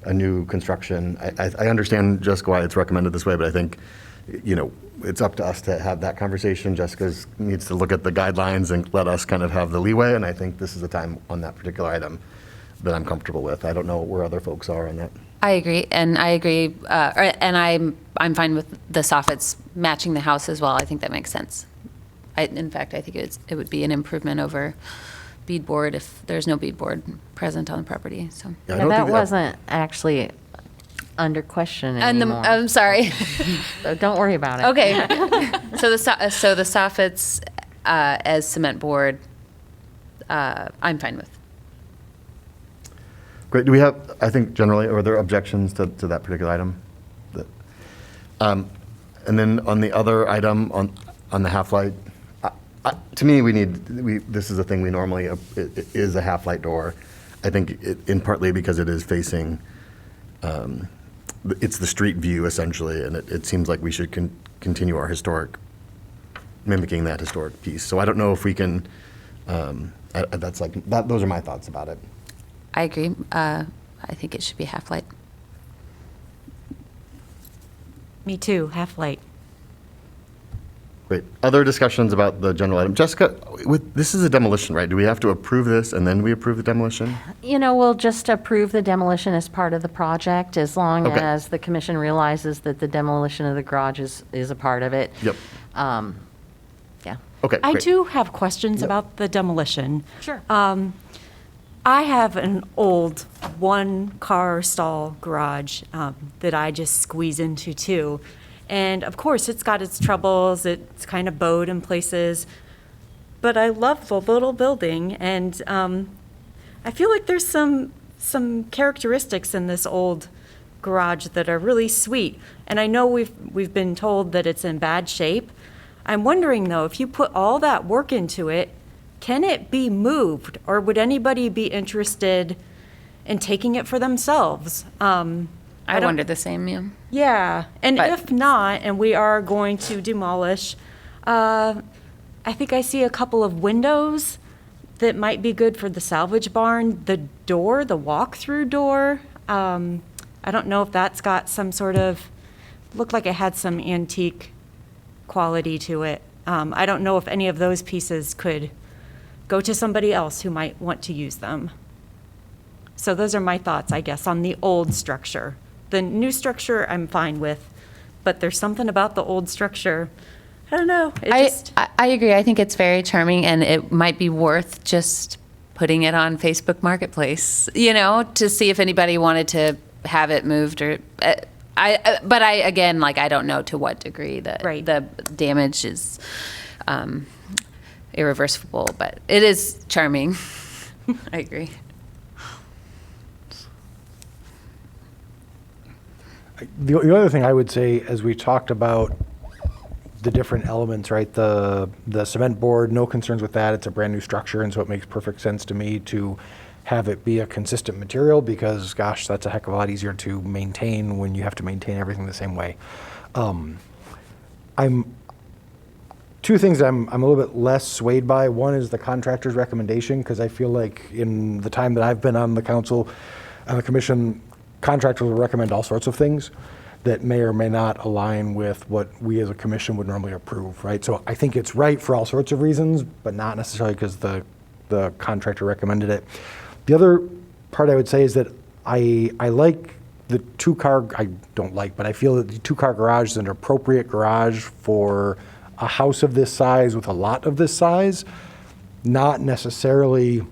a new construction. I understand, Jessica, why it's recommended this way, but I think it's up to us to have that conversation. Jessica needs to look at the guidelines and let us kind of have the leeway, and I think this is the time on that particular item that I'm comfortable with. I don't know where other folks are on that. I agree, and I'm fine with the soffits matching the house as well. I think that makes sense. In fact, I think it would be an improvement over beadboard if there's no beadboard present on the property. So. Yeah, I Yeah, don't that think wasn't actually under question And anymore. I'm sorry. So don't worry about it. Okay. So the soffits as cement board, I'm fine with. Great. Do we have, I think generally, are there objections to that particular item? And then on the other item, on the half-light, to me, this is a thing we normally, it is a half-light door. I think in partly because it is facing, it's the street view essentially, and it seems like we should continue our mimicking that historic piece. So I don't know if we can, those are my thoughts about it. I agree. I think it should be half-light. Me too, half-light. Great. Other discussions about the general item? Jessica, this is a demolition, right? Do we have to approve this and then we approve the demolition? We'll just approve the demolition as part of the project, as long Okay. as the commission realizes that the demolition of the garage is a part of it. Yep. Yeah. Okay, I great. do have questions about the demolition. Sure. I have an old one-car stall garage that I just squeeze into too. And of course, it's got its troubles. It's kind of bowed in places. But I love the little building, and I feel like there's some characteristics in this old garage that are really sweet. And I know we've been told that it's in bad shape. I'm wondering though, if you put all that work into it, can it be moved, or would anybody be interested in taking it for themselves? I wonder the same, yeah. Yeah, and But- if not, and we are going to demolish, I think I see a couple of windows that might be good for the salvage barn. The door, the walk-through door, I don't know if that's got some sort of, looked like it had some antique quality to it. I don't know if any of those pieces could go to somebody else who might want to use them. So those are my thoughts, I guess, on the old structure. The new structure I'm fine with, but there's something about the old structure, I don't know. I agree. I think it's very charming, and it might be worth just putting it on Facebook Marketplace, to see if anybody wanted to have it moved or. But again, I don't know to what degree the damage is irreversible, but it is charming. I agree. The other thing I would say, as we talked about the different elements, right? The cement board, no concerns with that. It's a brand new structure, and so it makes perfect sense to me to have it be a consistent material because, gosh, that's a heck of a lot easier to maintain when you have to maintain everything the same way. Two things I'm a little bit less swayed by. One is the contractor's recommendation, because I feel like in the time that I've been on the council and the commission, contractors will recommend all sorts of things that may or may not align with what we as a commission would normally approve, right? So I think it's right for all sorts of reasons, but not necessarily because the contractor recommended it. The other part I would say is that I like the two-car, I don't like, but I feel that the two-car garage is an appropriate garage for a house of this size with a lot of this size, not necessarily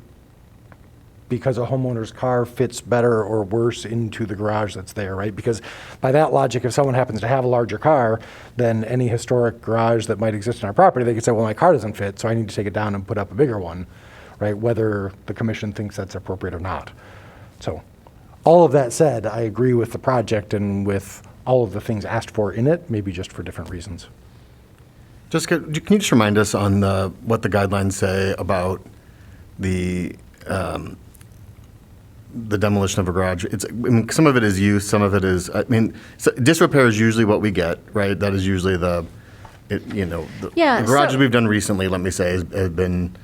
because a homeowner's car fits better or worse into the garage that's there, right? Because by that logic, if someone happens to have a larger car than any historic garage that might exist on our property, they could say, well, my car doesn't fit, so I need to take it down and put up a bigger one, right? Whether the commission thinks that's appropriate or not. So all of that said, I agree with the project and with all of the things asked for in it, maybe just for different reasons. Jessica, can you just remind us on what the guidelines say about the demolition of a garage? Some of it is use, some of it is, disrepair is usually what we get, right? That is usually the Yeah, garages so- we've done recently, let me say, have been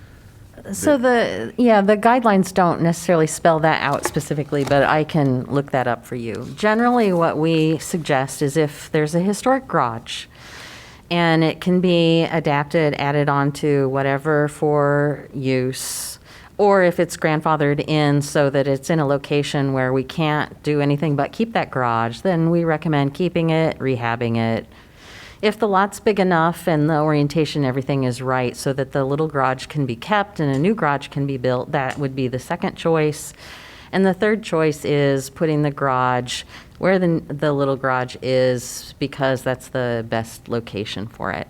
So the guidelines don't necessarily spell that out specifically, but I can look that up for you. Generally, what we suggest is if there's a historic garage and it can be adapted, added onto whatever for use, or if it's grandfathered in so that it's in a location where we can't do anything but keep that garage, then we recommend keeping it, rehabbing it. If the lot's big enough and the orientation, everything is right so that the little garage can be kept and a new garage can be built, that would be the second choice. And the third choice is putting the garage where the little garage is, because that's the best location for it.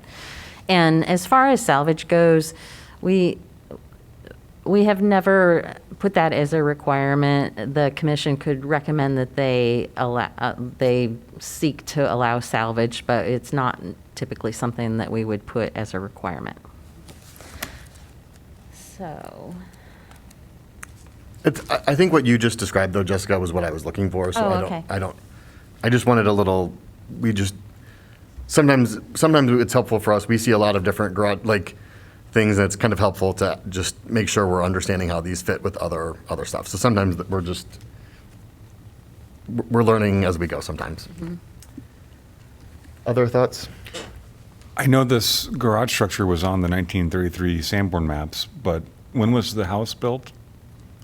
And as far as salvage goes, we have never put that as a requirement. The commission could recommend that they seek to allow salvage, but it's not typically something that we would put as a requirement. So. I think what you just described, though, Jessica, was what I was looking for. So okay. I just wanted a little. Sometimes it's helpful for us. We see a lot of different things that's kind of helpful to just make sure we're understanding how these fit with other stuff. So sometimes we're learning as we go sometimes. Mm-hmm. Other thoughts? I know this garage structure was on the 1933 Sanborn maps, but when was the house built?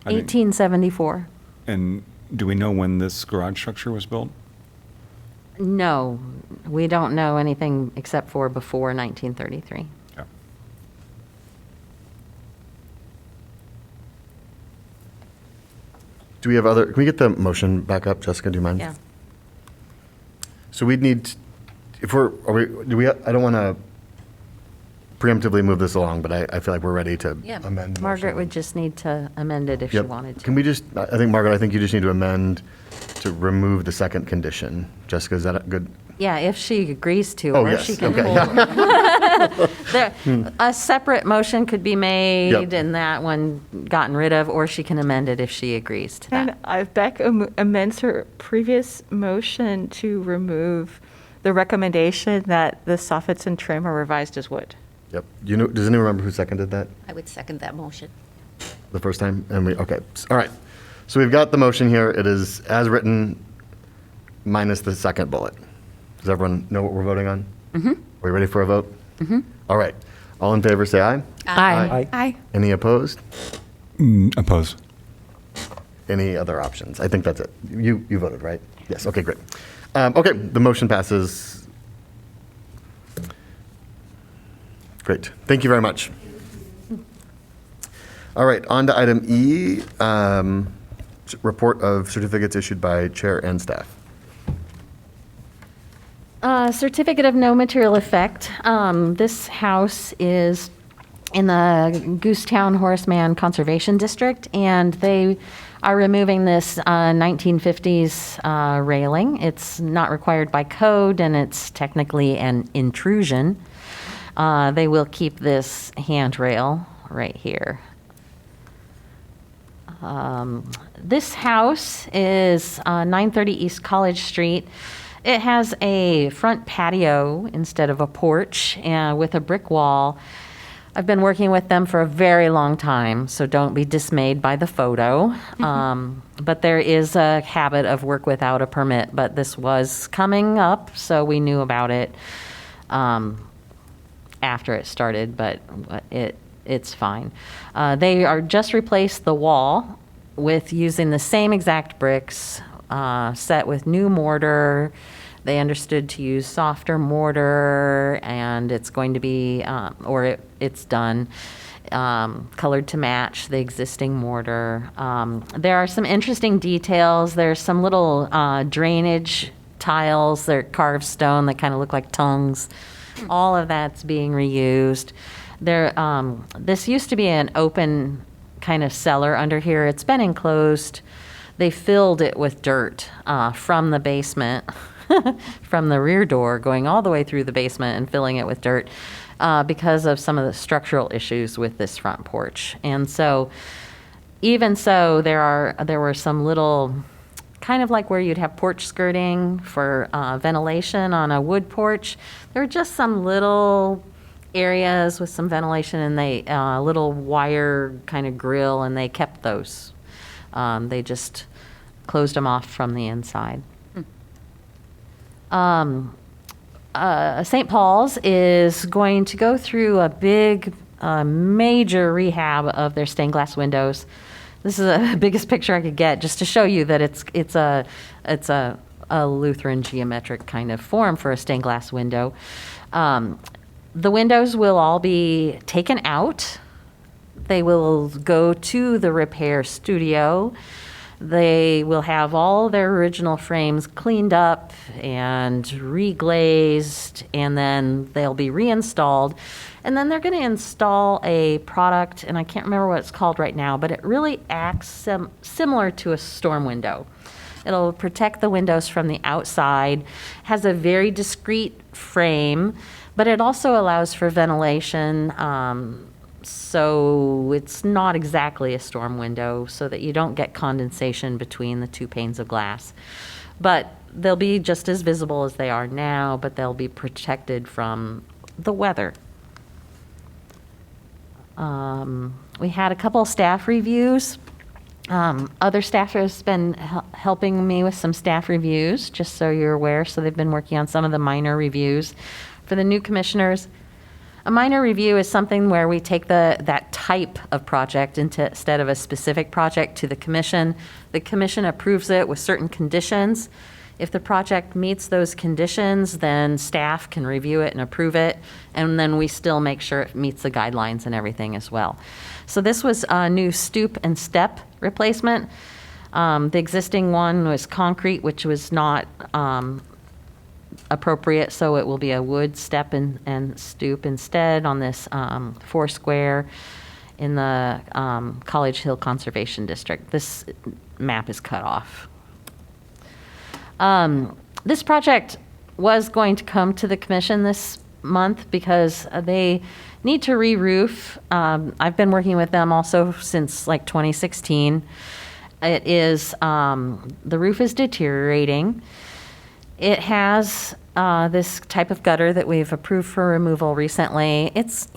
1874. And do we know when this garage structure was built? No, we don't know anything except for before 1933. Yeah. Do we have other? Can we get the motion back up, Jessica? Do you mind? Yeah. So we'd need, I don't want to preemptively move this along, but I feel like we're ready to amend the Margaret motion. would just need to amend it if she Yep. wanted to. Can we just, I think, Margaret, you just need to amend to remove the second condition. Jessica, is that good? Yeah, if she agrees to, Oh, or yes. she can Okay. hold. A separate motion could be made Yep. and that one gotten rid of, or she can amend it if she agrees to that. And Beck amends her previous motion to remove the recommendation that the soffits and trim are revised as wood. Yep. Does anyone remember who seconded that I would second that motion. the first time? Okay. All right. So we've got the motion here. It is as written minus the second bullet. Does everyone know what we're voting on? Mm-hmm. Are we ready for a vote? Mm-hmm. All right. All in favor, say aye. Aye. Aye. Any opposed? Oppose. Any other options? I think that's it. You voted, right? Yes. Okay, great. Okay, the motion passes. Great. Thank you very much. All right, on to item E, report of certificates issued by chair and staff. Certificate of no material effect. This house is in the Goosetown Horseman Conservation District, and they are removing this 1950s railing. It's not required by code, and it's technically an intrusion. They will keep this handrail right here. This house is 930 East College Street. It has a front patio instead of a porch with a brick wall. I've been working with them for a very long time, so don't be dismayed by the photo. But there is a habit of work without a permit, but this was coming up, so we knew about it after it started, but it's fine. They are just replaced the wall with using the same exact bricks, set with new mortar. They understood to use softer mortar, and it's going to be, it's done, colored to match the existing mortar. There are some interesting details. There's some little drainage tiles. They're carved stone that kind of look like tongues. All of that's being reused. This used to be an open kind of cellar under here. It's been enclosed. They filled it with dirt from the basement, from the rear door, going all the way through the basement and filling it with dirt because of some of the structural issues with this front porch. And so, even so, there were some little, kind of like where you'd have porch skirting for ventilation on a wood porch. There were just some little areas with some ventilation, and they little wire kind of grill, and they kept those. They just closed them off from the inside. St. Paul's is going to go through a big, major rehab of their stained glass windows. This is the biggest picture I could get, just to show you that it's a Lutheran geometric kind of form for a stained glass window. The windows will all be taken out. They will go to the repair studio. They will have all their original frames cleaned up and reglazed, and then they'll be reinstalled. And then they're going to install a product, and I can't remember what it's called right now, but it really acts similar to a storm window. It'll protect the windows from the outside, has a very discreet frame, but it also allows for ventilation, so it's not exactly a storm window, so that you don't get condensation between the two panes of glass. But they'll be just as visible as they are now, but they'll be protected from the weather. We had a couple staff reviews. Other staff has been helping me with some staff reviews, just so you're aware. So they've been working on some of the minor reviews. For the new commissioners, a minor review is something where we take that type of project instead of a specific project to the commission. The commission approves it with certain conditions. If the project meets those conditions, then staff can review it and approve it, and then we still make sure it meets the guidelines and everything as well. So this was a new stoop and step replacement. The existing one was concrete, which was not appropriate, so it will be a wood step and stoop instead on this 4-square in the College Hill Conservation District. This map is cut off. This project was going to come to the commission this month because they need to re-roof. I've been working with them also since like 2016. It is, the roof is deteriorating. It has this type of gutter that we've approved for removal recently. It's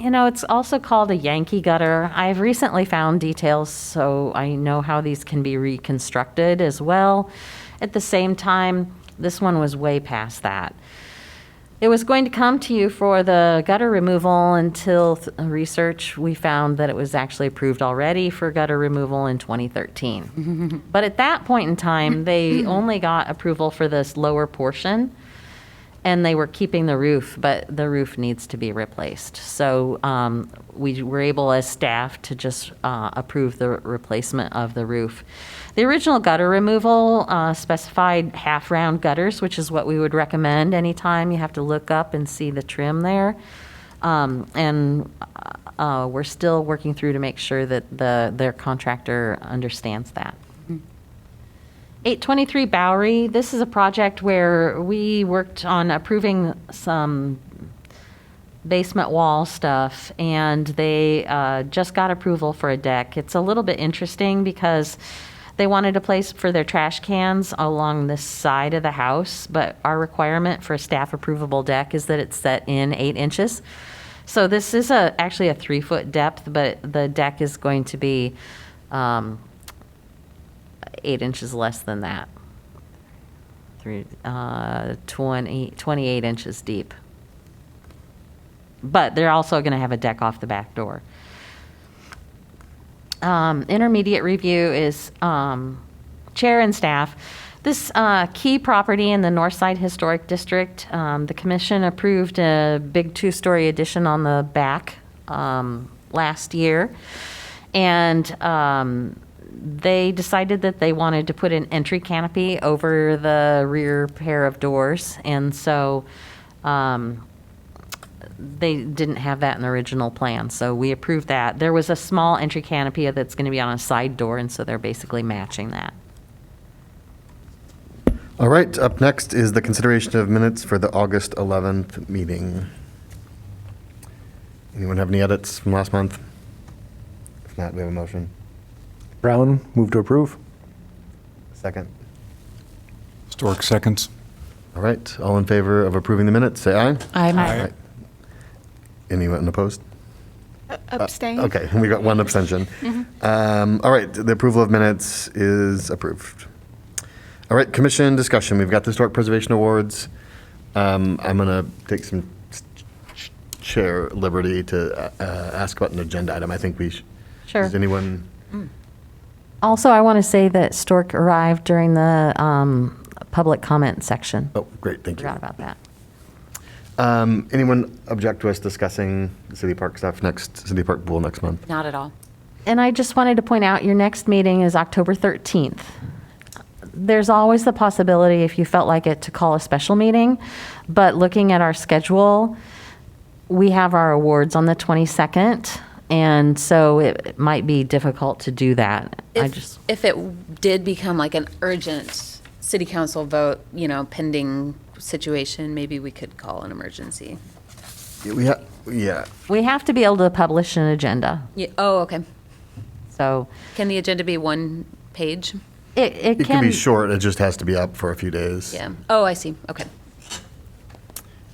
also called a Yankee gutter. I've recently found details, so I know how these can be reconstructed as well. At the same time, this one was way past that. It was going to come to you for the gutter removal until research, we found that it was actually approved already for gutter removal in 2013. But at that point in time, they only got approval for this lower portion, and they were keeping the roof, but the roof needs to be replaced. So we were able as staff to just approve the replacement of the roof. The original gutter removal specified half-round gutters, which is what we would recommend anytime you have to look up and see the trim there. And we're still working through to make sure that their contractor understands that. 823 Bowery, this is a project where we worked on approving some basement wall stuff, and they just got approval for a deck. It's a little bit interesting because they wanted a place for their trash cans along this side of the house, but our requirement for a staff approvable deck is that it's set in 8 inches. So this is actually a 3-foot depth, but the deck is going to be 8 inches less than that. 28 inches deep. But they're also going to have a deck off the back door. Intermediate review is chair and staff. This key property in the Northside Historic District, the commission approved a big 2-story addition on the back last year. And they decided that they wanted to put an entry canopy over the rear pair of doors. And so they didn't have that in the original plan, so we approved that. There was a small entry canopy that's going to be on a side door, and so they're basically matching that. All right, up next is the consideration of minutes for the August 11th meeting. Anyone have any edits from last month? If not, we have a motion. Brown, move to approve. Second. Stork seconds. All right, all in favor of approving the minutes, say aye. I'm Aye. Anyone opposed? Abstain. Okay, we got one abstention. All right, the approval of minutes is approved. All right, commission discussion. We've got the Historic Preservation Awards. I'm going to take some chair liberty to ask about an agenda item. I think we should. Sure. Does anyone? Also, I want to say that Stork arrived during the public comment section. Oh, great, thank you. Forgot about that. Anyone object to us discussing the city park stuff city park pool next month? Not at all. And I just wanted to point out, your next meeting is October 13th. There's always the possibility, if you felt like it, to call a special meeting, but looking at our schedule, we have our awards on the 22nd, and so it might be difficult to do that. If it did become like an urgent city council vote, pending situation, maybe we could call an emergency. Yeah. We have to be able to publish an agenda, Yeah. Oh, okay. so Can the agenda be one page? it It can be short, it just has to be up for a few days. Yeah. Oh, I see. Okay.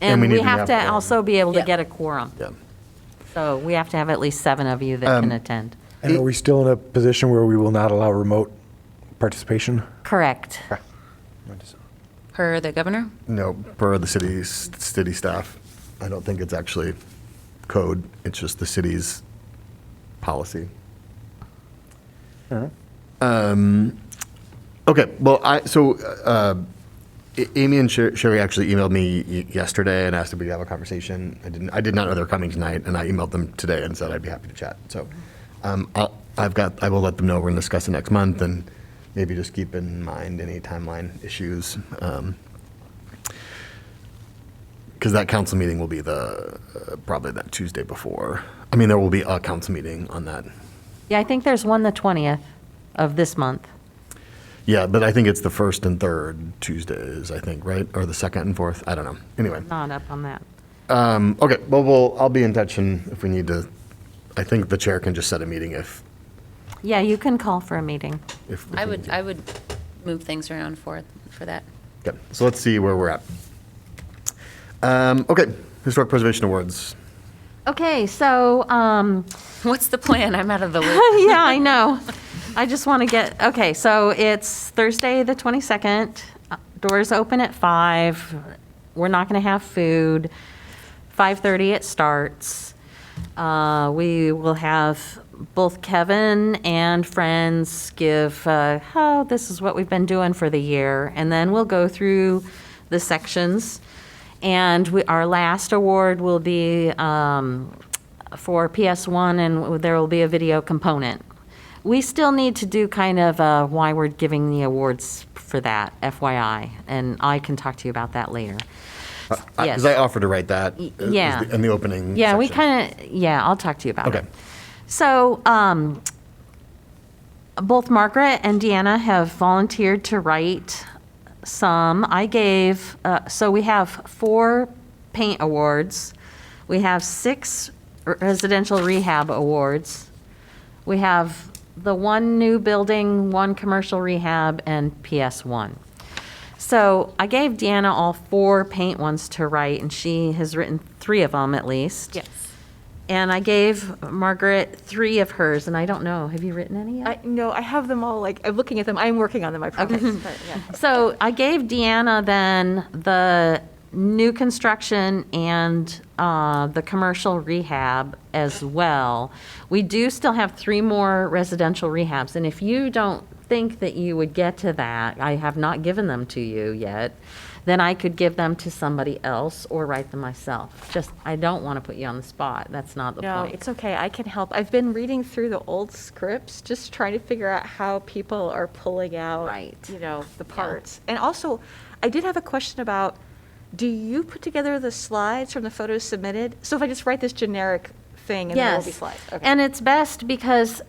And we need we to have have to quorum. also be able to Yeah. get a quorum. Yeah. So we have to have at least 7 of you that can attend. And are we still in a position where we will not allow remote participation? Correct. Per the governor? No, per the city staff. I don't think it's actually code, it's just the city's policy. Okay, well, Amy and Sherry actually emailed me yesterday and asked if we could have a conversation. I did not know they were coming tonight, and I emailed them today and said I'd be happy to chat. So, I will let them know we're going to discuss it next month, and maybe just keep in mind any timeline issues. Because that council meeting will be probably that Tuesday before. I mean, there will be a council meeting on that. Yeah, I think there's one the 20th of this month. Yeah, but I think it's the first and third Tuesdays, I think, right? Or the second and fourth? I don't know. Anyway. Not up on that. Okay, well, I'll be in touch, and if we need to, I think the chair can just set a meeting if Yeah, you can call for a meeting. if I we would need to. I would move things around for that. Okay, so let's see where we're at. Okay, Historic Preservation Awards. Okay, so, What's the plan? I'm out of the loop. yeah, I know. I just want to okay, so it's Thursday, the 22nd. Doors open at 5. We're not going to have food. 5:30 it starts. We will have both Kevin and friends give, this is what we've been doing for the year. And then we'll go through the sections. And our last award will be for PS1, and there will be a video component. We still need to do kind of why we're giving the awards for that, FYI, and I can talk to you about that later. Because I offered to write that yeah. in the opening Yeah, we section. kind of, I'll talk to you about Okay. it. So, both Margaret and Deanna have volunteered to write some. I gave, so we have 4 paint awards. We have 6 residential rehab awards. We have the 1 new building, 1 commercial rehab, and PS1. So I gave Deanna all 4 paint ones to write, and she has written 3 of them at least. Yes. And I gave Margaret 3 of hers, and I don't know, have you written any yet? No, I have them all, I'm looking at them, I'm working on them, I promise. But, yeah. So I gave Deanna then the new construction and the commercial rehab as well. We do still have 3 more residential rehabs, and if you don't think that you would get to that, I have not given them to you yet, then I could give them to somebody else or write them myself. Just, I don't want to put you on the spot. That's not the No, point. it's okay, I can help. I've been reading through the old scripts, just trying to figure out how people are pulling out, Right. the parts. And also, I did have a question about, do you put together the slides from the photos submitted? So if I just write this generic thing and there will be slides? Okay. And it's best because,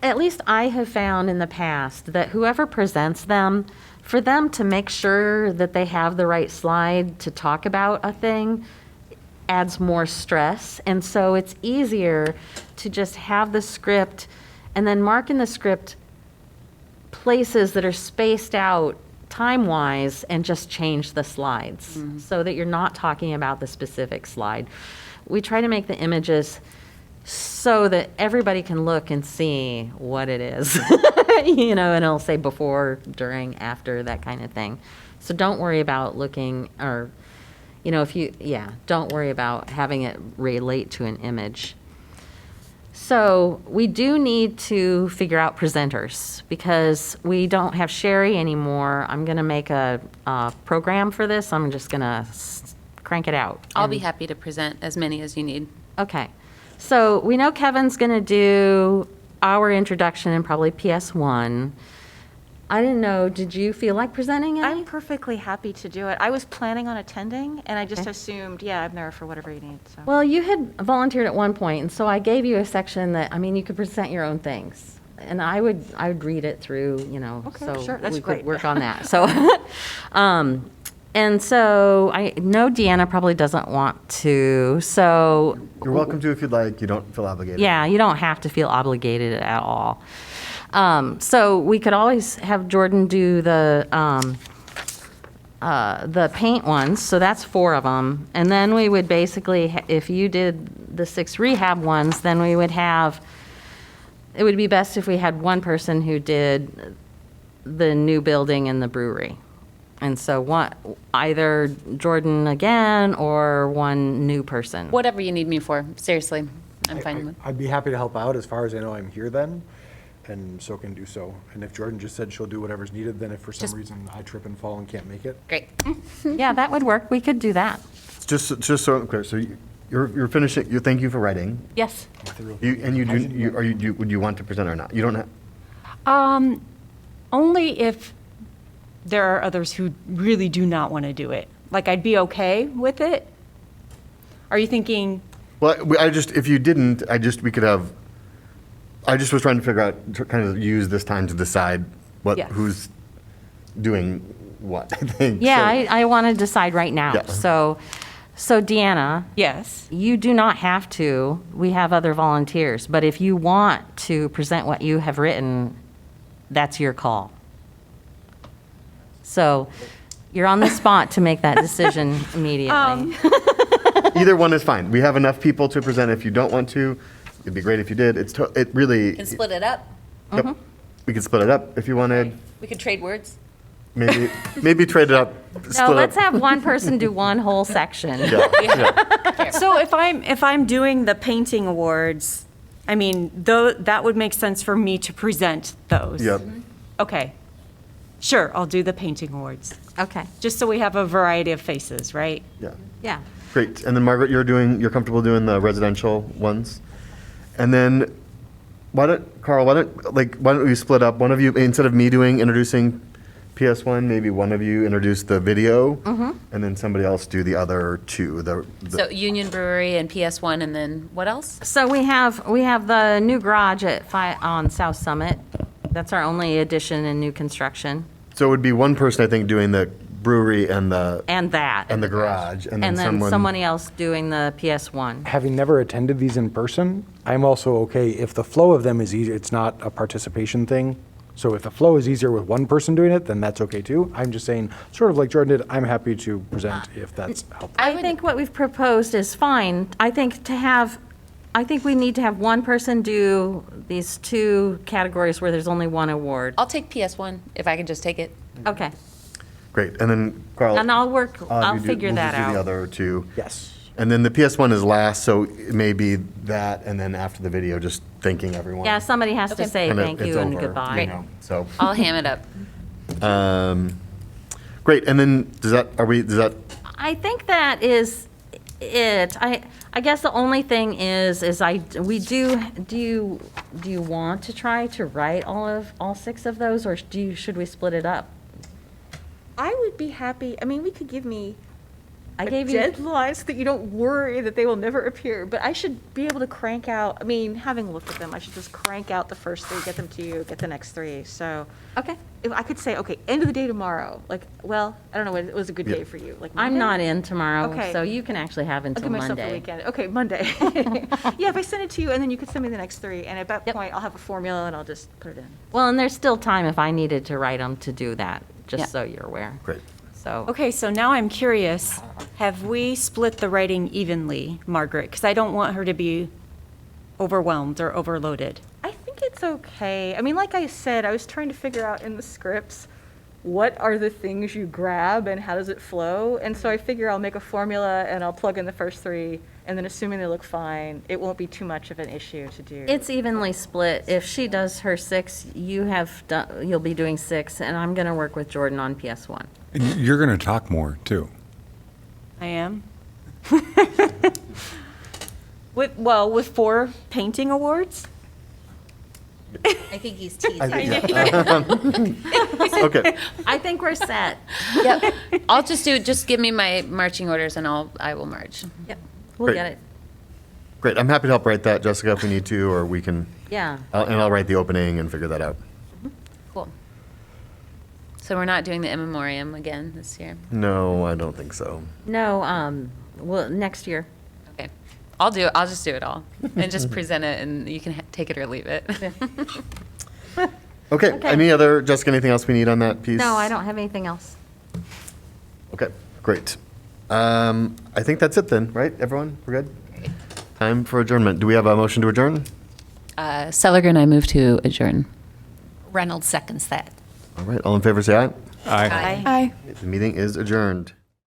at least I have found in the past, that whoever presents them, for them to make sure that they have the right slide to talk about a thing adds more stress. And so it's easier to just have the script and then mark in the script places that are spaced out time-wise and just change the slides so that you're not talking about the specific slide. we try to make the images so that everybody can look and see what it is, you know, and it'll say before, during, after, that kind of thing. So don't worry about looking, or, you know, don't worry about having it relate to an image. So we do need to figure out presenters, because we don't have Sherry anymore. I'm going to make a program for this. I'm just going to crank it out. I'll be happy to present as many as you need. Okay. So we know Kevin's going to do our introduction and probably PS1. I didn't know, did you feel like presenting any? I'm perfectly happy to do it. I was planning on attending, and I just assumed, yeah, I'm there for whatever you need, so. Well, you had volunteered at one point, and so I gave you a section that, I mean, you could present your own things. And I would read it through, you know, Okay, so sure, that's we great. could work on that. So, and so I know Deanna probably doesn't want to, so. You're welcome to if you'd like. You don't feel obligated. Yeah, you don't have to feel obligated at all. So we could always have Jordan do the paint ones, so that's 4 of them. And then we would basically, if you did the 6 rehab ones, then we would have, it would be best if we had one person who did the new building and the brewery. And so either Jordan again or one new person. Whatever you need me for, seriously, I'm fine with. I'd be happy to help out. As far as I know, I'm here then, and so can do so. And if Jordan just said she'll do whatever's needed, then if for some reason I trip and fall and can't make it. Great. Yeah, that would work. We could do that. Just so I'm clear, so you're finishing, thank you for writing. Yes. Would you want to present or not? You don't have, Only if there are others who really do not want to do it. Like, I'd be okay with it. Are you thinking? well, if you didn't, we could have, I just was trying to figure out, to kind of use this time to decide Yes. who's doing what, I think. Yeah, So- I want to decide right now. Yeah. So Deanna, Yes. you do not have to. We have other volunteers. But if you want to present what you have written, that's your call. So you're on the spot to make that decision immediately. Either one is fine. We have enough people to present. If you don't want to, it'd be great if you did. It really. Can split it up. Yep. We could split it up if you wanted. We could trade words. Maybe trade it up. No, let's have one person do one whole section. Yeah. So if I'm doing the painting awards, I mean, that would make sense for me to present those. Yep. Okay. Sure, I'll do the painting awards. Okay. Just so we have a variety of faces, right? Yeah. Yeah. Great. And then Margaret, you're comfortable doing the residential ones, and then why don't we split up? One of you, instead of me introducing PS1, maybe one of you introduce the video, and then somebody else do the other 2. So Union Brewery and PS1, and then what else? So we have the new garage on South Summit. That's our only addition and new construction. So it would be one person, I think, doing the brewery and the garage, and then somebody else doing the PS1. Having never attended these in person, I'm also okay if the flow of them is easy. It's not a participation thing. So if the flow is easier with one person doing it, then that's okay too. I'm just saying, sort of like Jordan did, I'm happy to present if that's helpful. I think what we've proposed is fine. I think we need to have one person do these 2 categories where there's only one award. I'll take PS1 if I can just take it. Okay. Great. And then Carl. And I'll figure we'll that just do the out. other 2. Yes. And then the PS1 is last, so it may be that, and then after the video, just thanking everyone. Yeah, somebody has to say Kinda, thank it's you and over, goodbye. you know, so. I'll ham it up. Great, and then I think that is it. I guess the only thing is do you want to try to write all 6 of those, or should we split it up? I would be happy, I mean, we could give me I gave you deadlines so that you don't worry that they will never appear, but I should be able to crank out, I mean, having looked at them, I should just crank out the first 3, get them to you, get the next 3, so. Okay. If I could say, okay, end of the day tomorrow, like, well, I don't know, what was a good day for you? Like I'm Monday? not in tomorrow, Okay. so you can actually have I'll until give myself the Monday. weekend. Okay, Monday. Yeah, if I send it to you, and then you could send me the next 3, and at that point, I'll have a formula, and I'll just put it in. Well, and there's still time if I needed to write them to do that, just Yeah. so you're aware. Great. So. Okay, so now I'm curious, have we split the writing evenly, Margaret? Because I don't want her to be overwhelmed or overloaded. I think it's okay. I mean, like I said, I was trying to figure out in the scripts, what are the things you grab and how does it flow? And so I figure I'll make a formula and I'll plug in the first three, and then assuming they look fine, it won't be too much of an issue to do. It's evenly split. If she does her 6, you'll be doing 6, and I'm going to work with Jordan on PS1. And you're going to talk more, too. I am. With 4 painting awards? I think he's teasing. Okay. I think we're set. Yep. I'll just give me my marching orders and I will march. Yep, we'll Great. get it. Great. I'm happy to help write that, Jessica, if we need to, or we can. Yeah. And I'll write the opening and figure that out. Cool. So we're not doing the in memoriam again this year? No, I don't think so. No, well, next year. Okay. I'll just do it all and just present it and you can take it or leave it. Okay. Any other, Jessica, anything else we need on that piece? No, I don't have anything else. Okay, great. I think that's it then, right, everyone? We're good? Time for adjournment. Do we have a motion to adjourn? Seliger, I move to adjourn. Reynolds seconds that. All right, all in favor, say aye. Aye. Aye. The meeting is adjourned.